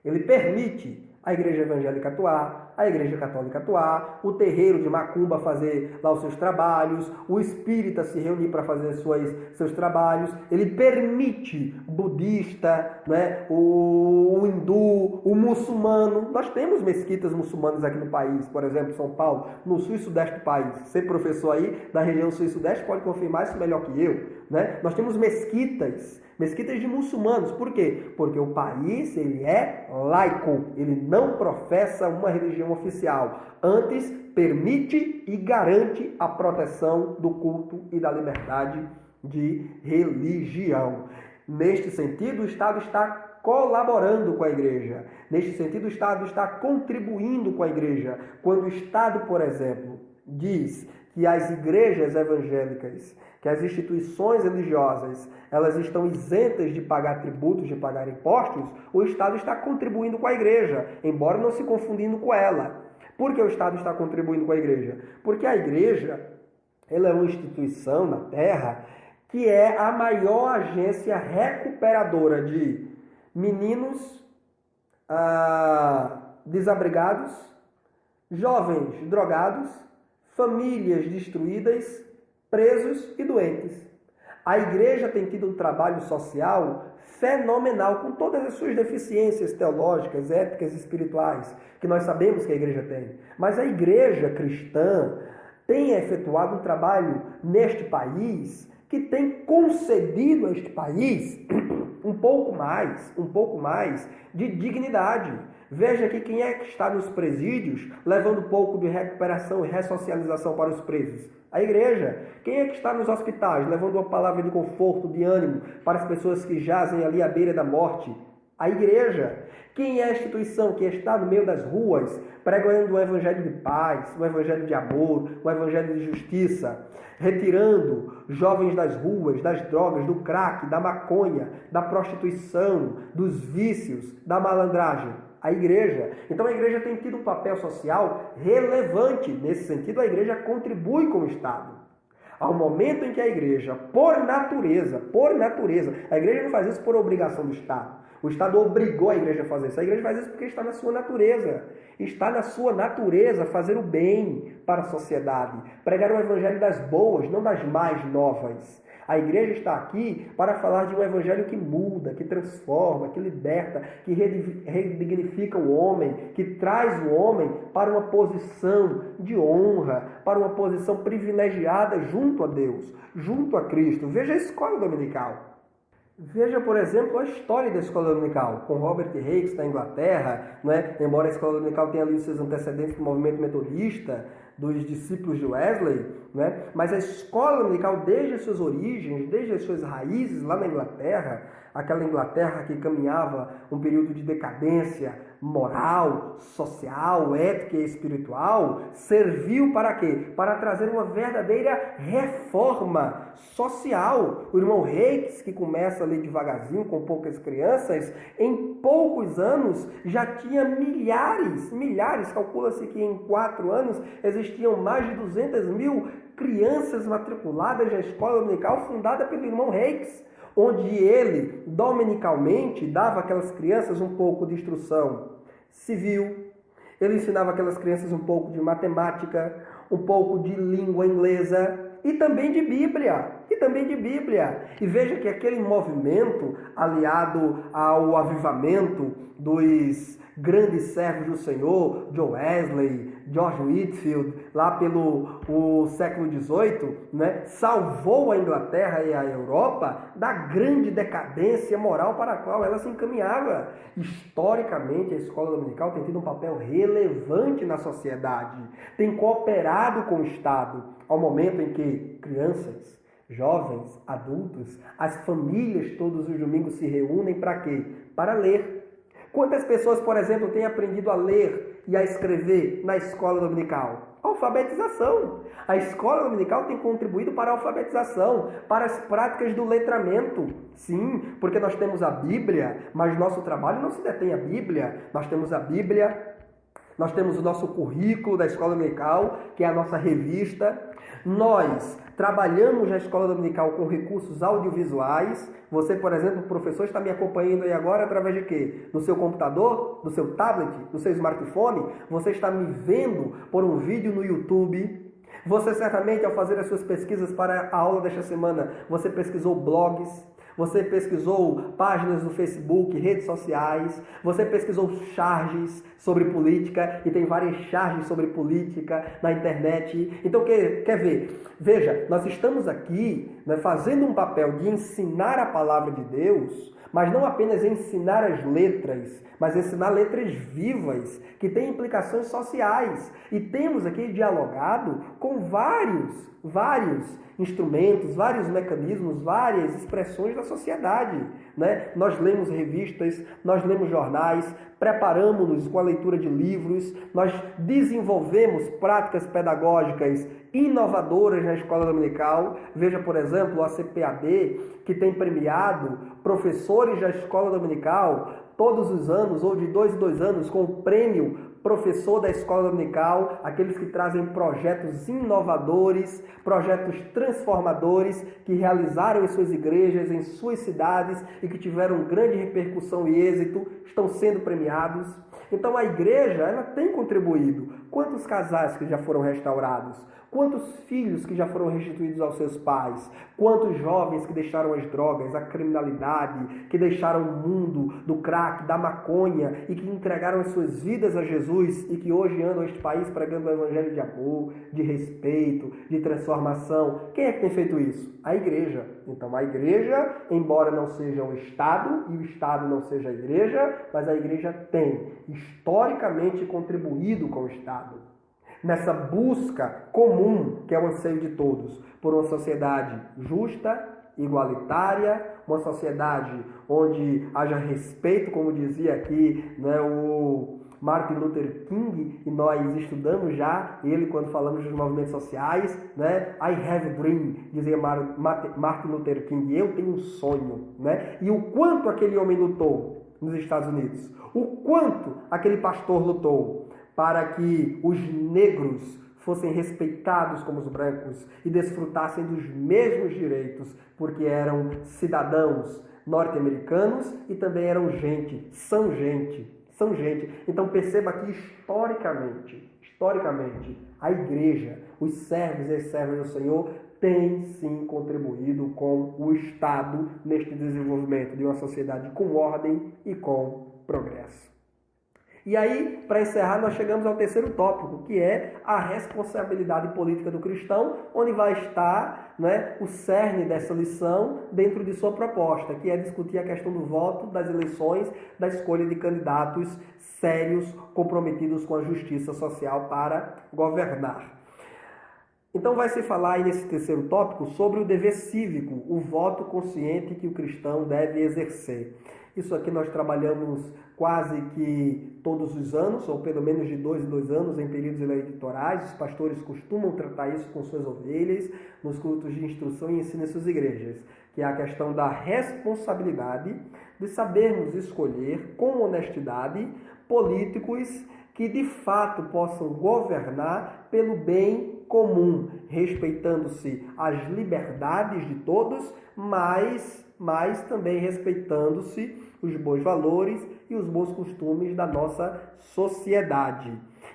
Ele permite a igreja evangélica atuar, a igreja católica atuar, o terreiro de macumba fazer lá os seus trabalhos, o espírita se reunir para fazer seus trabalhos. Ele permite o budista, né, o hindu, o muçulmano. Nós temos mesquitas muçulmanas aqui no país, por exemplo, São Paulo, no sul e sudeste do país. Ser professor aí da região sul e sudeste pode confirmar isso melhor que eu. Né? Nós temos mesquitas de muçulmanos. Por quê? Porque o país ele é laico, ele não professa uma religião oficial. Antes, permite e garante a proteção do culto e da liberdade de religião. Neste sentido, o Estado está colaborando com a igreja. Neste sentido, o Estado está contribuindo com a igreja. Quando o Estado, por exemplo, diz que as igrejas evangélicas, que as instituições religiosas, elas estão isentas de pagar tributos, de pagar impostos, o Estado está contribuindo com a igreja, embora não se confundindo com ela. Por que o Estado está contribuindo com a igreja? Porque a igreja, ela é uma instituição na Terra que é a maior agência recuperadora de meninos desabrigados, jovens drogados, famílias destruídas, presos e doentes. A igreja tem tido um trabalho social fenomenal, com todas as suas deficiências teológicas, éticas e espirituais, que nós sabemos que a igreja tem. Mas a igreja cristã tem efetuado um trabalho neste país que tem concedido a este país um pouco mais de dignidade. Veja aqui quem é que está nos presídios, levando um pouco de recuperação e ressocialização para os presos. A igreja. Quem é que está nos hospitais, levando uma palavra de conforto, de ânimo para as pessoas que jazem ali à beira da morte? A igreja. Quem é a instituição que está no meio das ruas, pregando o evangelho de paz, o evangelho de amor, o evangelho de justiça, retirando jovens das ruas, das drogas, do crack, da maconha, da prostituição, dos vícios, da malandragem? A igreja. Então a igreja tem tido um papel social relevante. Nesse sentido, a igreja contribui com o Estado. Ao momento em que a igreja, por natureza, a igreja não faz isso por obrigação do Estado. O Estado obrigou a igreja a fazer isso. A igreja faz isso porque está na sua natureza. Está na sua natureza fazer o bem para a sociedade. Pregar o evangelho das boas, não das mais novas. A igreja está aqui para falar de um evangelho que muda, que transforma, que liberta, que redignifica o homem, que traz o homem para uma posição de honra, para uma posição privilegiada junto a Deus, junto a Cristo. Veja a escola dominical. Veja, por exemplo, a história da escola dominical, com Robert Hicks na Inglaterra, né? Embora a escola dominical tenha ali os seus antecedentes do movimento metodista, dos discípulos de Wesley, né? Mas a escola dominical, desde as suas origens, desde as suas raízes lá na Inglaterra, aquela Inglaterra que caminhava um período de decadência moral, social, ética e espiritual, serviu para quê? Para trazer uma verdadeira reforma social. O irmão Reis, que começa ali devagarzinho, com poucas crianças, em poucos anos já tinha milhares, calcula-se que em 4 anos existiam mais de 200.000 crianças matriculadas na escola dominical fundada pelo irmão Reis, onde ele, dominicalmente, dava àquelas crianças um pouco de instrução civil, ele ensinava aquelas crianças um pouco de matemática, um pouco de língua inglesa e também de Bíblia. E veja que aquele movimento, aliado ao avivamento dos grandes servos do Senhor, John Wesley, George Whitefield, lá pelo século XVIII, né, salvou a Inglaterra e a Europa da grande decadência moral para a qual ela se encaminhava. Historicamente, a escola dominical tem tido um papel relevante na sociedade, tem cooperado com o Estado, ao momento em que crianças, jovens, adultos, as famílias todos os domingos se reúnem para quê? Para ler. Quantas pessoas, por exemplo, têm aprendido a ler e a escrever na escola dominical? Alfabetização. A escola dominical tem contribuído para a alfabetização, para as práticas do letramento. Sim, porque nós temos a Bíblia, mas nosso trabalho não se detém à Bíblia. Nós temos a Bíblia, Nós temos o nosso currículo da Escola Dominical, que é a nossa revista. Nós trabalhamos na Escola Dominical com recursos audiovisuais. Você, por exemplo, professor, está me acompanhando aí agora através de quê? Do seu computador, do seu tablet, do seu smartphone. Você está me vendo por um vídeo no YouTube. Você certamente, ao fazer as suas pesquisas para a aula desta semana, você pesquisou blogs, você pesquisou páginas no Facebook, redes sociais, você pesquisou charges sobre política, e tem várias charges sobre política na internet. Então, quer ver? Veja, nós estamos aqui, né, fazendo um papel de ensinar a palavra de Deus, mas não apenas ensinar as letras, mas ensinar letras vivas, que têm implicações sociais. E temos aqui dialogado com vários instrumentos, vários mecanismos, várias expressões da sociedade, né? Nós lemos revistas, nós lemos jornais, preparamos-nos com a leitura de livros, nós desenvolvemos práticas pedagógicas inovadoras na Escola Dominical. Veja, por exemplo, a CPAD, que tem premiado professores da Escola Dominical todos os anos, ou de 2 em 2 anos, com o prêmio Professor da Escola Dominical, aqueles que trazem projetos inovadores, projetos transformadores, que realizaram em suas igrejas, em suas cidades e que tiveram grande repercussão e êxito, estão sendo premiados. Então a igreja, ela tem contribuído. Quantos casais que já foram restaurados? Quantos filhos que já foram restituídos aos seus pais? Quantos jovens que deixaram as drogas, a criminalidade, que deixaram o mundo do crack, da maconha e que entregaram as suas vidas a Jesus e que hoje andam este país pregando o evangelho de amor, de respeito, de transformação? Quem é que tem feito isso? A igreja. Então a igreja, embora não seja o Estado e o Estado não seja a igreja, mas a igreja tem historicamente contribuído com o Estado nessa busca comum, que é o anseio de todos, por uma sociedade justa, igualitária, uma sociedade onde haja respeito, como dizia aqui, né, o Martin Luther King, e nós estudamos já ele quando falamos dos movimentos sociais, né? I have a dream, dizia Martin Luther King, eu tenho um sonho, né? E o quanto aquele homem lutou nos Estados Unidos, o quanto aquele pastor lutou para que os negros fossem respeitados como os brancos e desfrutassem dos mesmos direitos, porque eram cidadãos norte-americanos e também eram gente, são gente. Então perceba que historicamente, a igreja, os servos e as servas do Senhor têm sim contribuído com o Estado neste desenvolvimento de uma sociedade com ordem e com progresso. E aí, para encerrar, nós chegamos ao terceiro tópico, que é a responsabilidade política do cristão, onde vai estar, né, o cerne dessa lição dentro de sua proposta, que é discutir a questão do voto, das eleições, da escolha de candidatos sérios, comprometidos com a justiça social para governar. Então vai se falar aí nesse terceiro tópico sobre o dever cívico, o voto consciente que o cristão deve exercer. Isso aqui nós trabalhamos quase que todos os anos, ou pelo menos de 2 em 2 anos, em períodos eleitorais. Os pastores costumam tratar isso com suas ovelhas, nos cultos de instrução e ensino em suas igrejas, que é a questão da responsabilidade de sabermos escolher com honestidade políticos que de fato possam governar pelo bem comum, respeitando-se as liberdades de todos, mas também respeitando-se os bons valores e os bons costumes da nossa sociedade.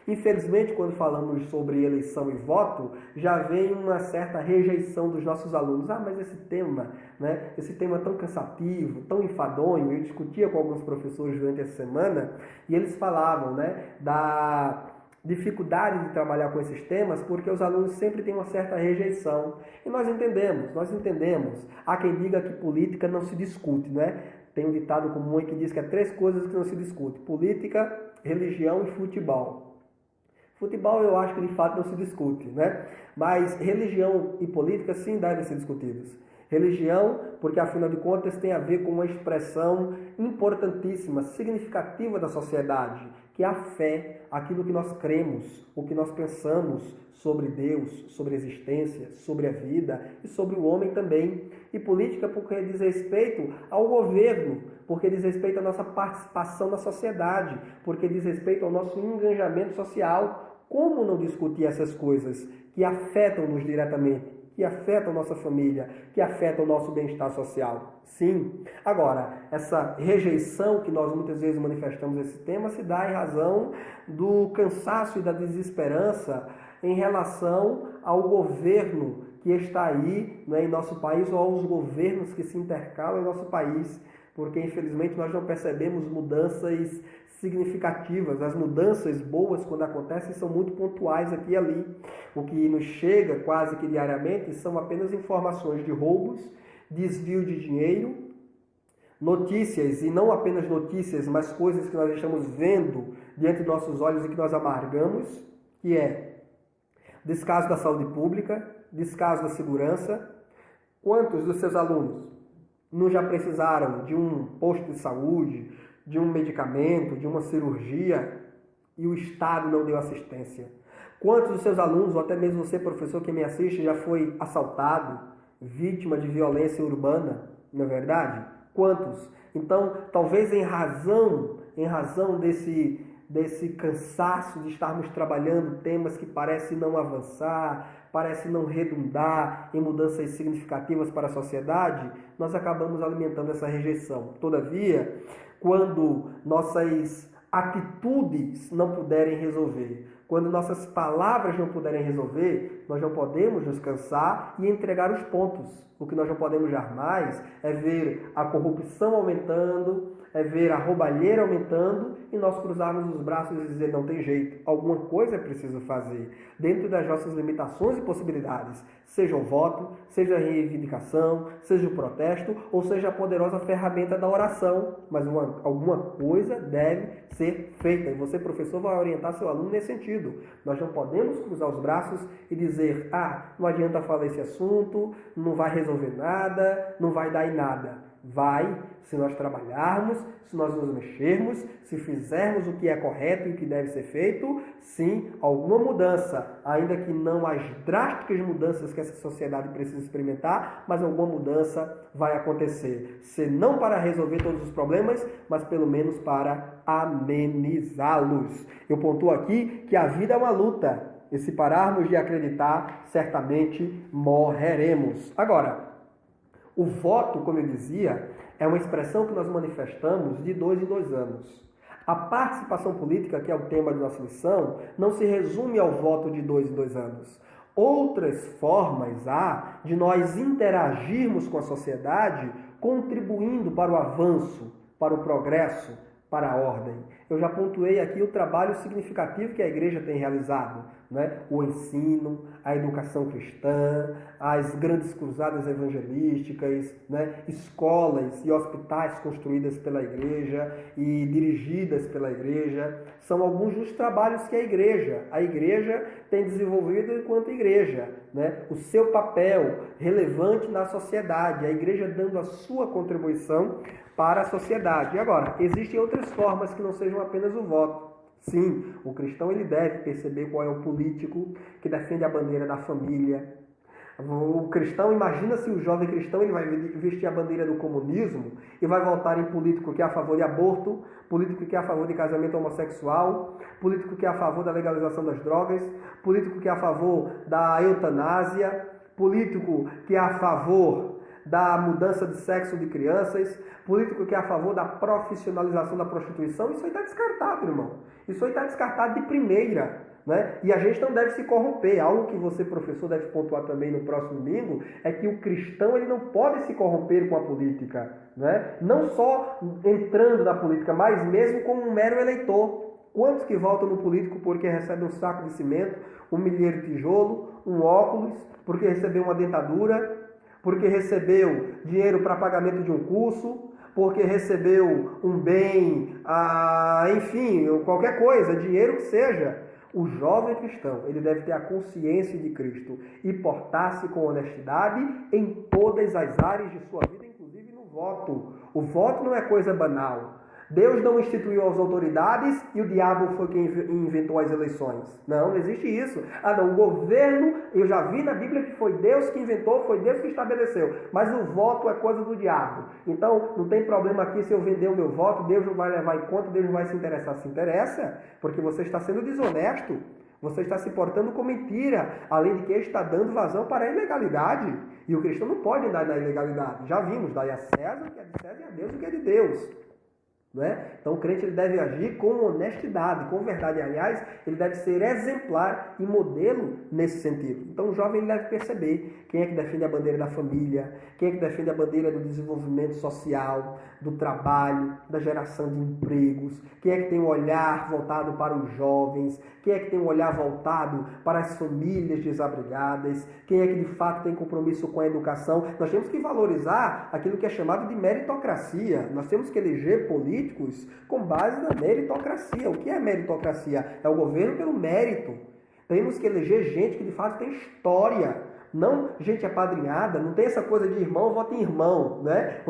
Infelizmente, quando falamos sobre eleição e voto, já vem uma certa rejeição dos nossos alunos. Mas esse tema, né, esse tema tão cansativo, tão enfadonho. Eu discutia com alguns professores durante essa semana e eles falavam, né, da dificuldade de trabalhar com esses temas porque os alunos sempre têm uma certa rejeição. E nós entendemos. Há quem diga que política não se discute, né? Tem um ditado comum que diz que há 3 coisas que não se discute: política, religião e futebol. Futebol eu acho que de fato não se discute, né? Mas religião e política sim devem ser discutidos. Religião, porque afinal de contas tem a ver com uma expressão importantíssima, significativa da sociedade, que é a fé, aquilo que nós cremos, o que nós pensamos sobre Deus, sobre a existência, sobre a vida e sobre o homem também. E política porque diz respeito ao governo, porque diz respeito à nossa participação na sociedade, porque diz respeito ao nosso engajamento social. Como não discutir essas coisas que afetam-nos diretamente, que afetam a nossa família, que afetam o nosso bem-estar social? Sim. Agora, essa rejeição que nós muitas vezes manifestamos esse tema se dá em razão do cansaço e da desesperança em relação ao governo que está aí, né, em nosso país, ou aos governos que se intercalam em nosso país, porque infelizmente nós não percebemos mudanças significativas. As mudanças boas, quando acontecem, são muito pontuais aqui e ali. O que nos chega quase que diariamente são apenas informações de roubos, desvio de dinheiro, notícias, e não apenas notícias, mas coisas que nós estamos vendo diante de nossos olhos e que nós amargamos, que é descaso da saúde pública, descaso da segurança. Quantos dos seus alunos não já precisaram de um posto de saúde, de um medicamento, de uma cirurgia, e o Estado não deu assistência? Quantos dos seus alunos, ou até mesmo você, professor, que me assiste, já foi assaltado, vítima de violência urbana, não é verdade? Quantos? Então, talvez em razão desse cansaço de estarmos trabalhando temas que parecem não avançar, parecem não redundar em mudanças significativas para a sociedade, nós acabamos alimentando essa rejeição. Todavia, quando nossas atitudes não puderem resolver, quando nossas palavras não puderem resolver, nós não podemos nos cansar e entregar os pontos. O que nós não podemos jamais é ver a corrupção aumentando, é ver a roubalheira aumentando e nós cruzarmos os braços e dizer não tem jeito, alguma coisa é preciso fazer, dentro das nossas limitações e possibilidades, seja o voto, seja a reivindicação, seja o protesto, ou seja a poderosa ferramenta da oração, mas alguma coisa deve ser feita, e você, professor, vai orientar seu aluno nesse sentido. Nós não podemos cruzar os braços e dizer, não adianta falar esse assunto, não vai resolver nada, não vai dar em nada. Vai, se nós trabalharmos, se nós nos mexermos, se fizermos o que é correto e o que deve ser feito, sim, alguma mudança, ainda que não as drásticas mudanças que essa sociedade precisa experimentar, mas alguma mudança vai acontecer. Se não para resolver todos os problemas, mas pelo menos para amenizá-los. Eu pontuo aqui que a vida é uma luta, e se pararmos de acreditar, certamente morreremos. Agora, o voto, como eu dizia, é uma expressão que nós manifestamos de 2 em 2 anos. A participação política, que é o tema de nossa lição, não se resume ao voto de 2 em 2 anos. Outras formas há de nós interagirmos com a sociedade, contribuindo para o avanço, para o progresso, para a ordem. Eu já pontuei aqui o trabalho significativo que a igreja tem realizado, né? O ensino, a educação cristã, as grandes cruzadas evangelísticas, né? Escolas e hospitais construídas pela igreja e dirigidas pela igreja. São alguns dos trabalhos que a igreja tem desenvolvido enquanto igreja, né? O seu papel relevante na sociedade, a igreja dando a sua contribuição para a sociedade. E agora, existem outras formas que não sejam apenas o voto. Sim, o cristão ele deve perceber qual é o político que defende a bandeira da família. O cristão, imagina se o jovem cristão ele vai vestir a bandeira do comunismo e vai votar em político que é a favor de aborto, político que é a favor de casamento homossexual, político que é a favor da legalização das drogas, político que é a favor da eutanásia, político que é a favor da mudança de sexo de crianças, político que é a favor da profissionalização da prostituição. Isso aí está descartado, irmão. Isso aí está descartado de primeira, né? E a gente não deve se corromper. Algo que você, professor, deve pontuar também no próximo domingo é que o cristão ele não pode se corromper com a política, né? Não só entrando na política, mas mesmo como um mero eleitor. Quantos que votam no político porque recebe um saco de cimento, um milheiro de tijolo, um óculos, porque recebeu uma dentadura, porque recebeu dinheiro para pagamento de um curso, porque recebeu um bem, enfim, qualquer coisa, dinheiro que seja. O jovem cristão, ele deve ter a consciência de Cristo e portar-se com honestidade em todas as áreas de sua vida, inclusive no voto. O voto não é coisa banal. Deus não instituiu as autoridades e o diabo foi quem inventou as eleições. Não existe isso. Ah, não, o governo, eu já vi na Bíblia que foi Deus que inventou, foi Deus que estabeleceu. Mas o voto é coisa do diabo. Então, não tem problema aqui se eu vender o meu voto, Deus não vai levar em conta, Deus não vai se interessar. Se interessa, porque você está sendo desonesto. Você está se portando com mentira, além de que está dando vazão para a ilegalidade. E o cristão não pode andar na ilegalidade. Já vimos, dai a César o que é de César e a Deus o que é de Deus. Não é? Então o crente ele deve agir com honestidade, com verdade. Aliás, ele deve ser exemplar e modelo nesse sentido. Então o jovem ele deve perceber quem é que defende a bandeira da família, quem é que defende a bandeira do desenvolvimento social, do trabalho, da geração de empregos, quem é que tem um olhar voltado para os jovens, quem é que tem um olhar voltado para as famílias desabrigadas, quem é que de fato tem compromisso com a educação. Nós temos que valorizar aquilo que é chamado de meritocracia. Nós temos que eleger políticos com base na meritocracia. O que é meritocracia? É o governo pelo mérito. Temos que eleger gente que de fato tem história. Não gente apadrinhada, não tem essa coisa de irmão vota em irmão, né?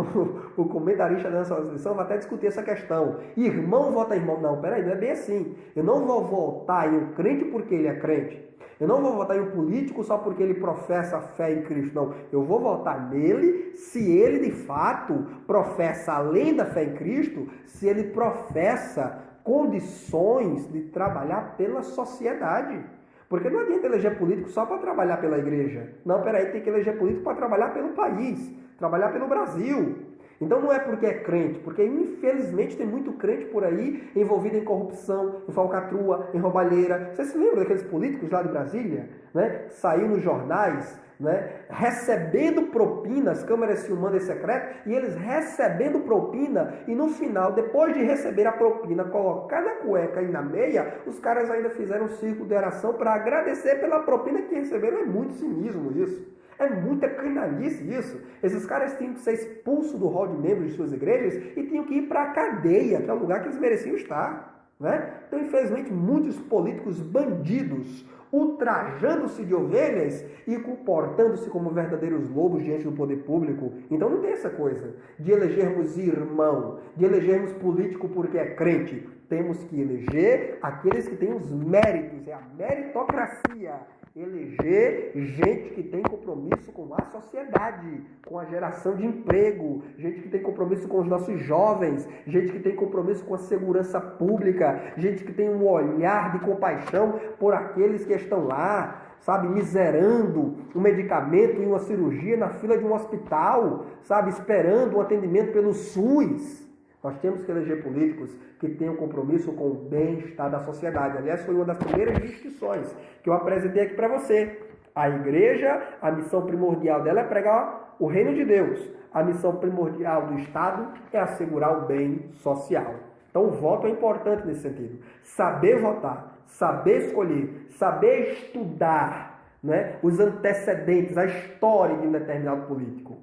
O comentarista dessa lição vai até discutir essa questão. Irmão vota em irmão. Não, peraí, não é bem assim. Eu não vou votar em um crente porque ele é crente. Eu não vou votar em um político só porque ele professa a fé em Cristo. Não, eu vou votar nele se ele de fato professa, além da fé em Cristo, se ele professa condições de trabalhar pela sociedade. Porque não adianta eleger político só para trabalhar pela igreja. Não, peraí, tem que eleger político para trabalhar pelo país, trabalhar pelo Brasil. Então não é porque é crente, porque infelizmente tem muito crente por aí envolvido em corrupção, em falcatrua, em roubalheira. Você se lembra daqueles políticos lá de Brasília? Né? Saiu nos jornais, né? Recebendo propinas, câmeras filmando em secreto, e eles recebendo propina, e no final, depois de receber a propina, colocar na cueca e na meia, os caras ainda fizeram um círculo de oração para agradecer pela propina que receberam. É muito cinismo isso. É muita canalice isso. Esses caras tinham que ser expulsos do hall de membros de suas igrejas e tinham que ir para a cadeia, que é o lugar que eles mereciam estar. Né? Então, infelizmente, muitos políticos bandidos, ultrajando-se de ovelhas e comportando-se como verdadeiros lobos diante do poder público. Então não tem essa coisa de elegermos irmão, de elegermos político porque é crente. Temos que eleger aqueles que têm os méritos, é a meritocracia. Eleger gente que tem compromisso com a sociedade, com a geração de emprego, gente que tem compromisso com os nossos jovens, gente que tem compromisso com a segurança pública, gente que tem um olhar de compaixão por aqueles que estão lá, sabe, miserando um medicamento e uma cirurgia na fila de um hospital, sabe, esperando um atendimento pelo SUS. Nós temos que eleger políticos que tenham compromisso com o bem-estar da sociedade. Aliás, foi uma das primeiras distinções que eu apresentei aqui para você. A igreja, a missão primordial dela é pregar o reino de Deus. A missão primordial do Estado é assegurar o bem social. Então, o voto é importante nesse sentido. Saber votar, saber escolher, saber estudar, né, os antecedentes, a história de um determinado político.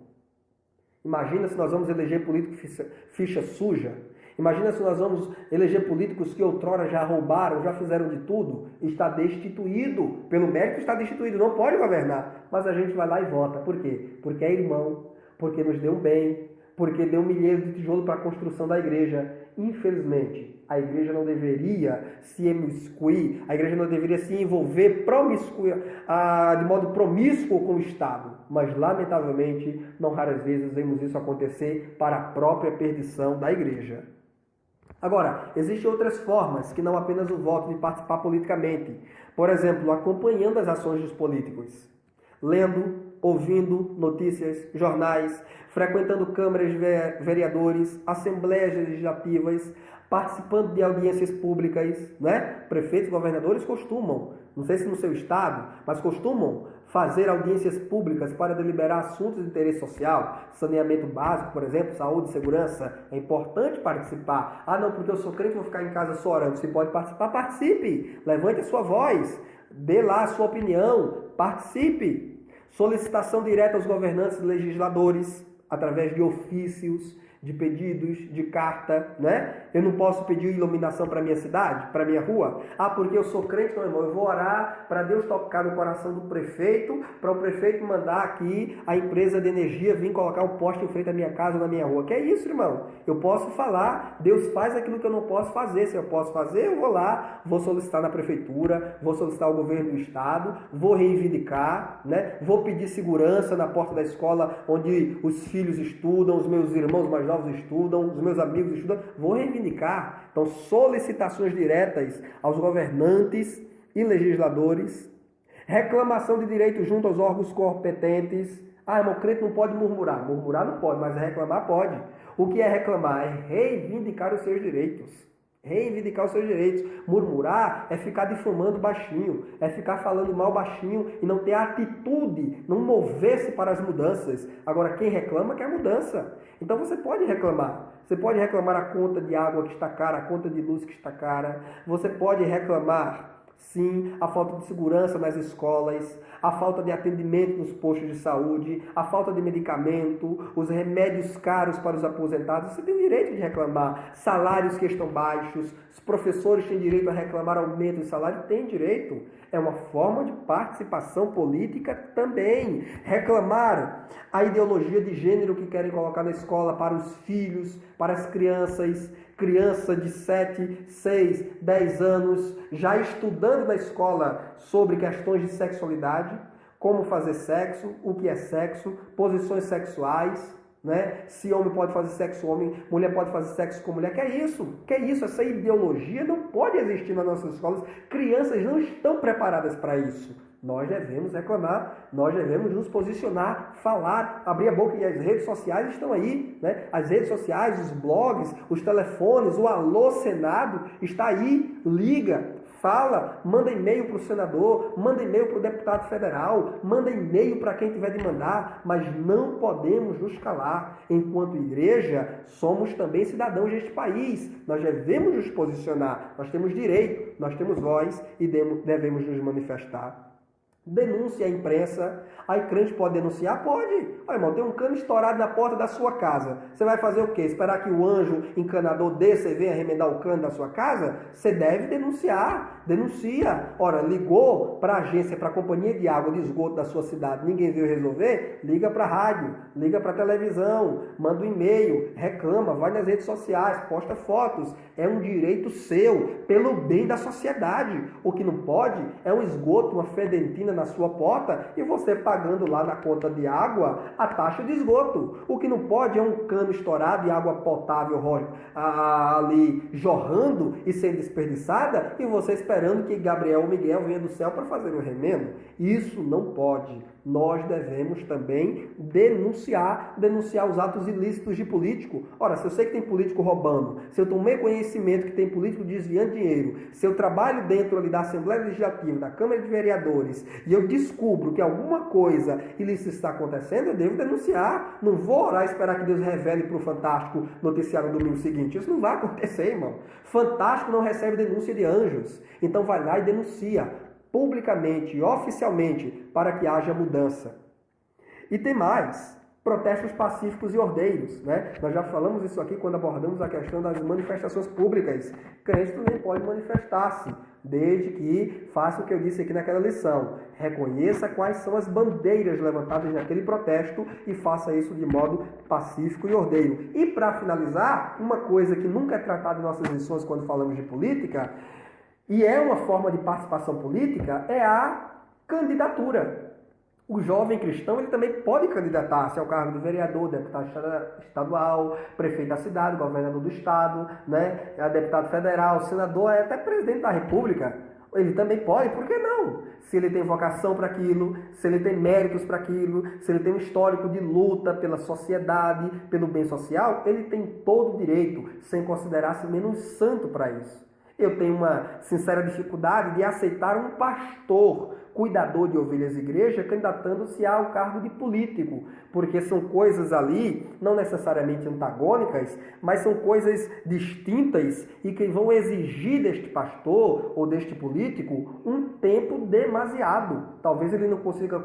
Imagina se nós vamos eleger políticos ficha suja. Imagina se nós vamos eleger políticos que outrora já roubaram, já fizeram de tudo. Está destituído. Pelo mérito está destituído. Não pode governar. Mas a gente vai lá e vota. Por quê? Porque é irmão. Porque nos deu bem. Porque deu 1 milhão de tijolo para a construção da igreja. Infelizmente, a igreja não deveria se imiscuir, a igreja não deveria se envolver de modo promíscuo com o Estado. Mas, lamentavelmente, não raras vezes vemos isso acontecer para a própria perdição da igreja. Agora, existem outras formas que não apenas o voto de participar politicamente. Por exemplo, acompanhando as ações dos políticos, lendo, ouvindo notícias, jornais, frequentando câmaras de vereadores, assembleias legislativas, participando de audiências públicas, né? Prefeitos e governadores costumam, não sei se no seu estado, mas costumam fazer audiências públicas para deliberar assuntos de interesse social, saneamento básico, por exemplo, saúde, segurança. É importante participar. Ah, não, porque eu sou crente, vou ficar em casa só orando. Se pode participar, participe. Levante a sua voz, dê lá a sua opinião, participe. Solicitação direta aos governantes e legisladores, através de ofícios, de pedidos, de carta, né? Eu não posso pedir iluminação para minha cidade, para minha rua? Ah, porque eu sou crente, não, irmão. Eu vou orar para Deus tocar no coração do prefeito, para o prefeito mandar aqui a empresa de energia vir colocar o poste em frente à minha casa ou na minha rua. Que é isso, irmão? Eu posso falar, Deus faz aquilo que eu não posso fazer. Se eu posso fazer, eu vou lá, vou solicitar na prefeitura, vou solicitar ao governo do estado, vou reivindicar, né? Vou pedir segurança na porta da escola onde os filhos estudam, os meus irmãos mais novos estudam, os meus amigos estudam, vou reivindicar. Então, solicitações diretas aos governantes e legisladores, reclamação de direitos junto aos órgãos competentes. Ah, irmão, o crente não pode murmurar. Murmurar não pode, mas reclamar pode. O que é reclamar? É reivindicar os seus direitos. Reivindicar os seus direitos. Murmurar é ficar difamando baixinho, é ficar falando mal baixinho e não ter atitude, não mover-se para as mudanças. Agora, quem reclama quer mudança. Então você pode reclamar. Você pode reclamar a conta de água que está cara, a conta de luz que está cara. Você pode reclamar, sim, a falta de segurança nas escolas, a falta de atendimento nos postos de saúde, a falta de medicamento, os remédios caros para os aposentados. Você tem o direito de reclamar. Salários que estão baixos, os professores têm direito a reclamar aumento de salário? Tem direito. É uma forma de participação política também. Reclamar a ideologia de gênero que querem colocar na escola para os filhos, para as crianças. Criança de 7, 6, 10 anos, já estudando na escola sobre questões de sexualidade, como fazer sexo, o que é sexo, posições sexuais, né? Se homem pode fazer sexo com homem, mulher pode fazer sexo com mulher. Que é isso? Que é isso? Essa ideologia não pode existir nas nossas escolas. Crianças não estão preparadas para isso. Nós devemos reclamar, nós devemos nos posicionar, falar, abrir a boca, e as redes sociais estão aí, né? As redes sociais, os blogs, os telefones, o Alô Senado está aí, liga, fala, manda e-mail para o senador, manda e-mail para o deputado federal, manda e-mail para quem tiver de mandar, mas não podemos nos calar. Enquanto igreja, somos também cidadãos deste país, nós devemos nos posicionar, nós temos direito, nós temos voz e devemos nos manifestar. Denúncia à imprensa. Aí crente pode denunciar? Pode. Olha, irmão, tem um cano estourado na porta da sua casa. Você vai fazer o quê? Esperar que o anjo encanador desça e venha arremendar o cano da sua casa? Você deve denunciar. Denuncia. Ora, ligou para a agência, para a companhia de água de esgoto da sua cidade, ninguém veio resolver? Liga para a rádio, liga para a televisão, manda um e-mail, reclama, vai nas redes sociais, posta fotos. É um direito seu, pelo bem da sociedade. O que não pode é um esgoto, uma fedentina na sua porta e você pagando lá na conta de água a taxa de esgoto. O que não pode é um cano estourado e água potável ali jorrando e sendo desperdiçada e você esperando que Gabriel ou Miguel venha do céu para fazer o remendo. Isso não pode. Nós devemos também denunciar os atos ilícitos de político. Ora, se eu sei que tem político roubando, se eu tomei conhecimento que tem político desviando dinheiro, se eu trabalho dentro ali da Assembleia Legislativa, da Câmara de Vereadores, e eu descubro que alguma coisa ilícita está acontecendo, eu devo denunciar. Não vou orar e esperar que Deus revele para o Fantástico noticiário no domingo seguinte. Isso não vai acontecer, irmão. Fantástico não recebe denúncia de anjos. Então vai lá e denuncia publicamente e oficialmente para que haja mudança. E tem mais, protestos pacíficos e ordeiros, né? Nós já falamos isso aqui quando abordamos a questão das manifestações públicas. Crente também pode manifestar-se, desde que faça o que eu disse aqui naquela lição. Reconheça quais são as bandeiras levantadas naquele protesto e faça isso de modo pacífico e ordeiro. E para finalizar, uma coisa que nunca é tratada em nossas lições quando falamos de política, e é uma forma de participação política, é a candidatura. O jovem cristão ele também pode candidatar-se ao cargo de vereador, deputado estadual, prefeito da cidade, governador do estado, né, deputado federal, senador, até presidente da república. Ele também pode, por que não? Se ele tem vocação para aquilo, se ele tem méritos para aquilo, se ele tem um histórico de luta pela sociedade, pelo bem social, ele tem todo o direito, sem considerar-se menos santo para isso. Eu tenho uma sincera dificuldade de aceitar um pastor cuidador de ovelhas de igreja candidatando-se ao cargo de político, porque são coisas ali, não necessariamente antagônicas, mas são coisas distintas e que vão exigir deste pastor ou deste político um tempo demasiado. Talvez ele não consiga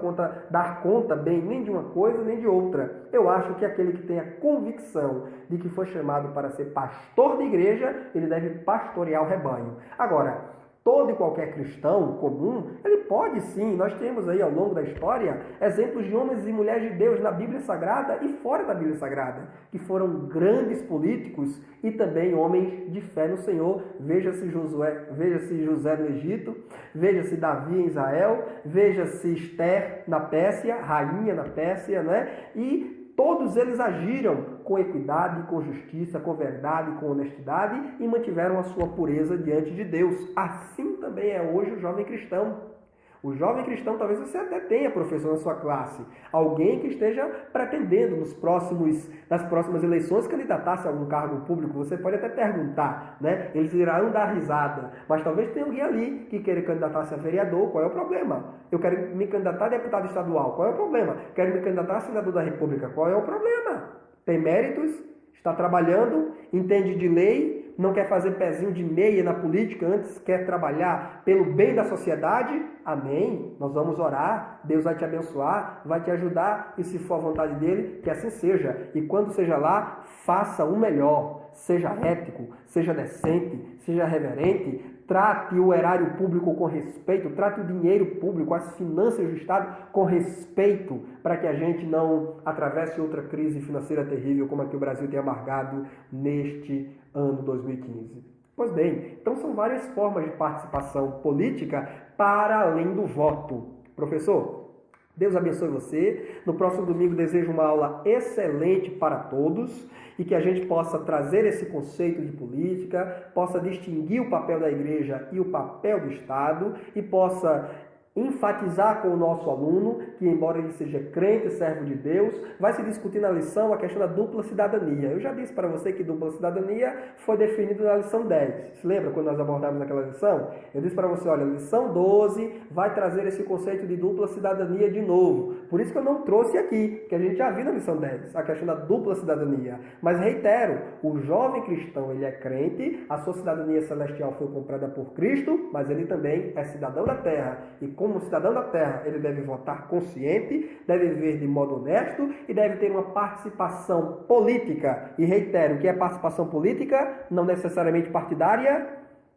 dar conta bem nem de uma coisa nem de outra. Eu acho que aquele que tem a convicção de que foi chamado para ser pastor de igreja, ele deve pastorear o rebanho. Agora, todo e qualquer cristão comum, ele pode sim. Nós temos aí ao longo da história exemplos de homens e mulheres de Deus na Bíblia Sagrada e fora da Bíblia Sagrada, que foram grandes políticos e também homens de fé no Senhor. Veja-se José no Egito, veja-se Davi em Israel, veja-se Esther na Pérsia, rainha na Pérsia, né? E todos eles agiram com equidade, com justiça, com verdade, com honestidade e mantiveram a sua pureza diante de Deus. Assim também é hoje o jovem cristão. O jovem cristão, talvez você até tenha professor na sua classe, alguém que esteja pretendendo nas próximas eleições candidatar-se a algum cargo público. Você pode até perguntar, né? Eles irão dar risada, mas talvez tenha alguém ali que queira candidatar-se a vereador. Qual é o problema? Eu quero me candidatar a deputado estadual. Qual é o problema? Quero me candidatar a senador da República. Qual é o problema? Tem méritos, está trabalhando, entende de lei, não quer fazer pezinho de meia na política, antes quer trabalhar pelo bem da sociedade. Amém? Nós vamos orar, Deus vai te abençoar, vai te ajudar, e se for a vontade dele, que assim seja. E quando seja lá, faça o melhor, seja ético, seja decente, seja reverente, trate o erário público com respeito, trate o dinheiro público, as finanças do Estado com respeito, para que a gente não atravesse outra crise financeira terrível como a que o Brasil tem amargado neste ano 2015. Pois bem, então são várias formas de participação política para além do voto. Professor, Deus abençoe você. No próximo domingo desejo uma aula excelente para todos e que a gente possa trazer esse conceito de política, possa distinguir o papel da igreja e o papel do Estado e possa enfatizar com o nosso aluno que, embora ele seja crente, servo de Deus, vai se discutir na lição a questão da dupla cidadania. Eu já disse para você que dupla cidadania foi definida na lição 10. Se lembra quando nós abordamos aquela lição? Eu disse para você, olha, a lição 12 vai trazer esse conceito de dupla cidadania de novo. Por isso que eu não trouxe aqui, que a gente já viu na lição 10, a questão da dupla cidadania. Mas reitero, o jovem cristão, ele é crente, a sua cidadania celestial foi comprada por Cristo, mas ele também é cidadão da terra. E como cidadão da terra, ele deve votar consciente, deve viver de modo honesto e deve ter uma participação política. E reitero, o que é participação política? Não necessariamente partidária,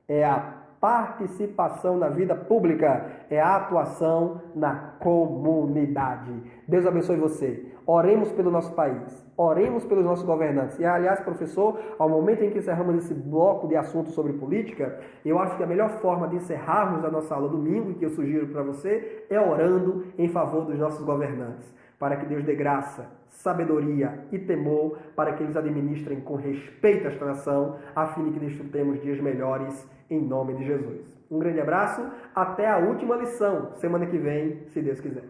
é a participação na vida pública, é a atuação na comunidade. Deus abençoe você. Oremos pelo nosso país, oremos pelos nossos governantes. E, aliás, professor, ao momento em que encerramos esse bloco de assuntos sobre política, eu acho que a melhor forma de encerrarmos a nossa aula domingo, que eu sugiro para você, é orando em favor dos nossos governantes, para que Deus dê graça, sabedoria e temor, para que eles administrem com respeito esta nação, a fim de que desfrutemos dias melhores, em nome de Jesus. Um grande abraço, até a última lição, semana que vem, se Deus quiser.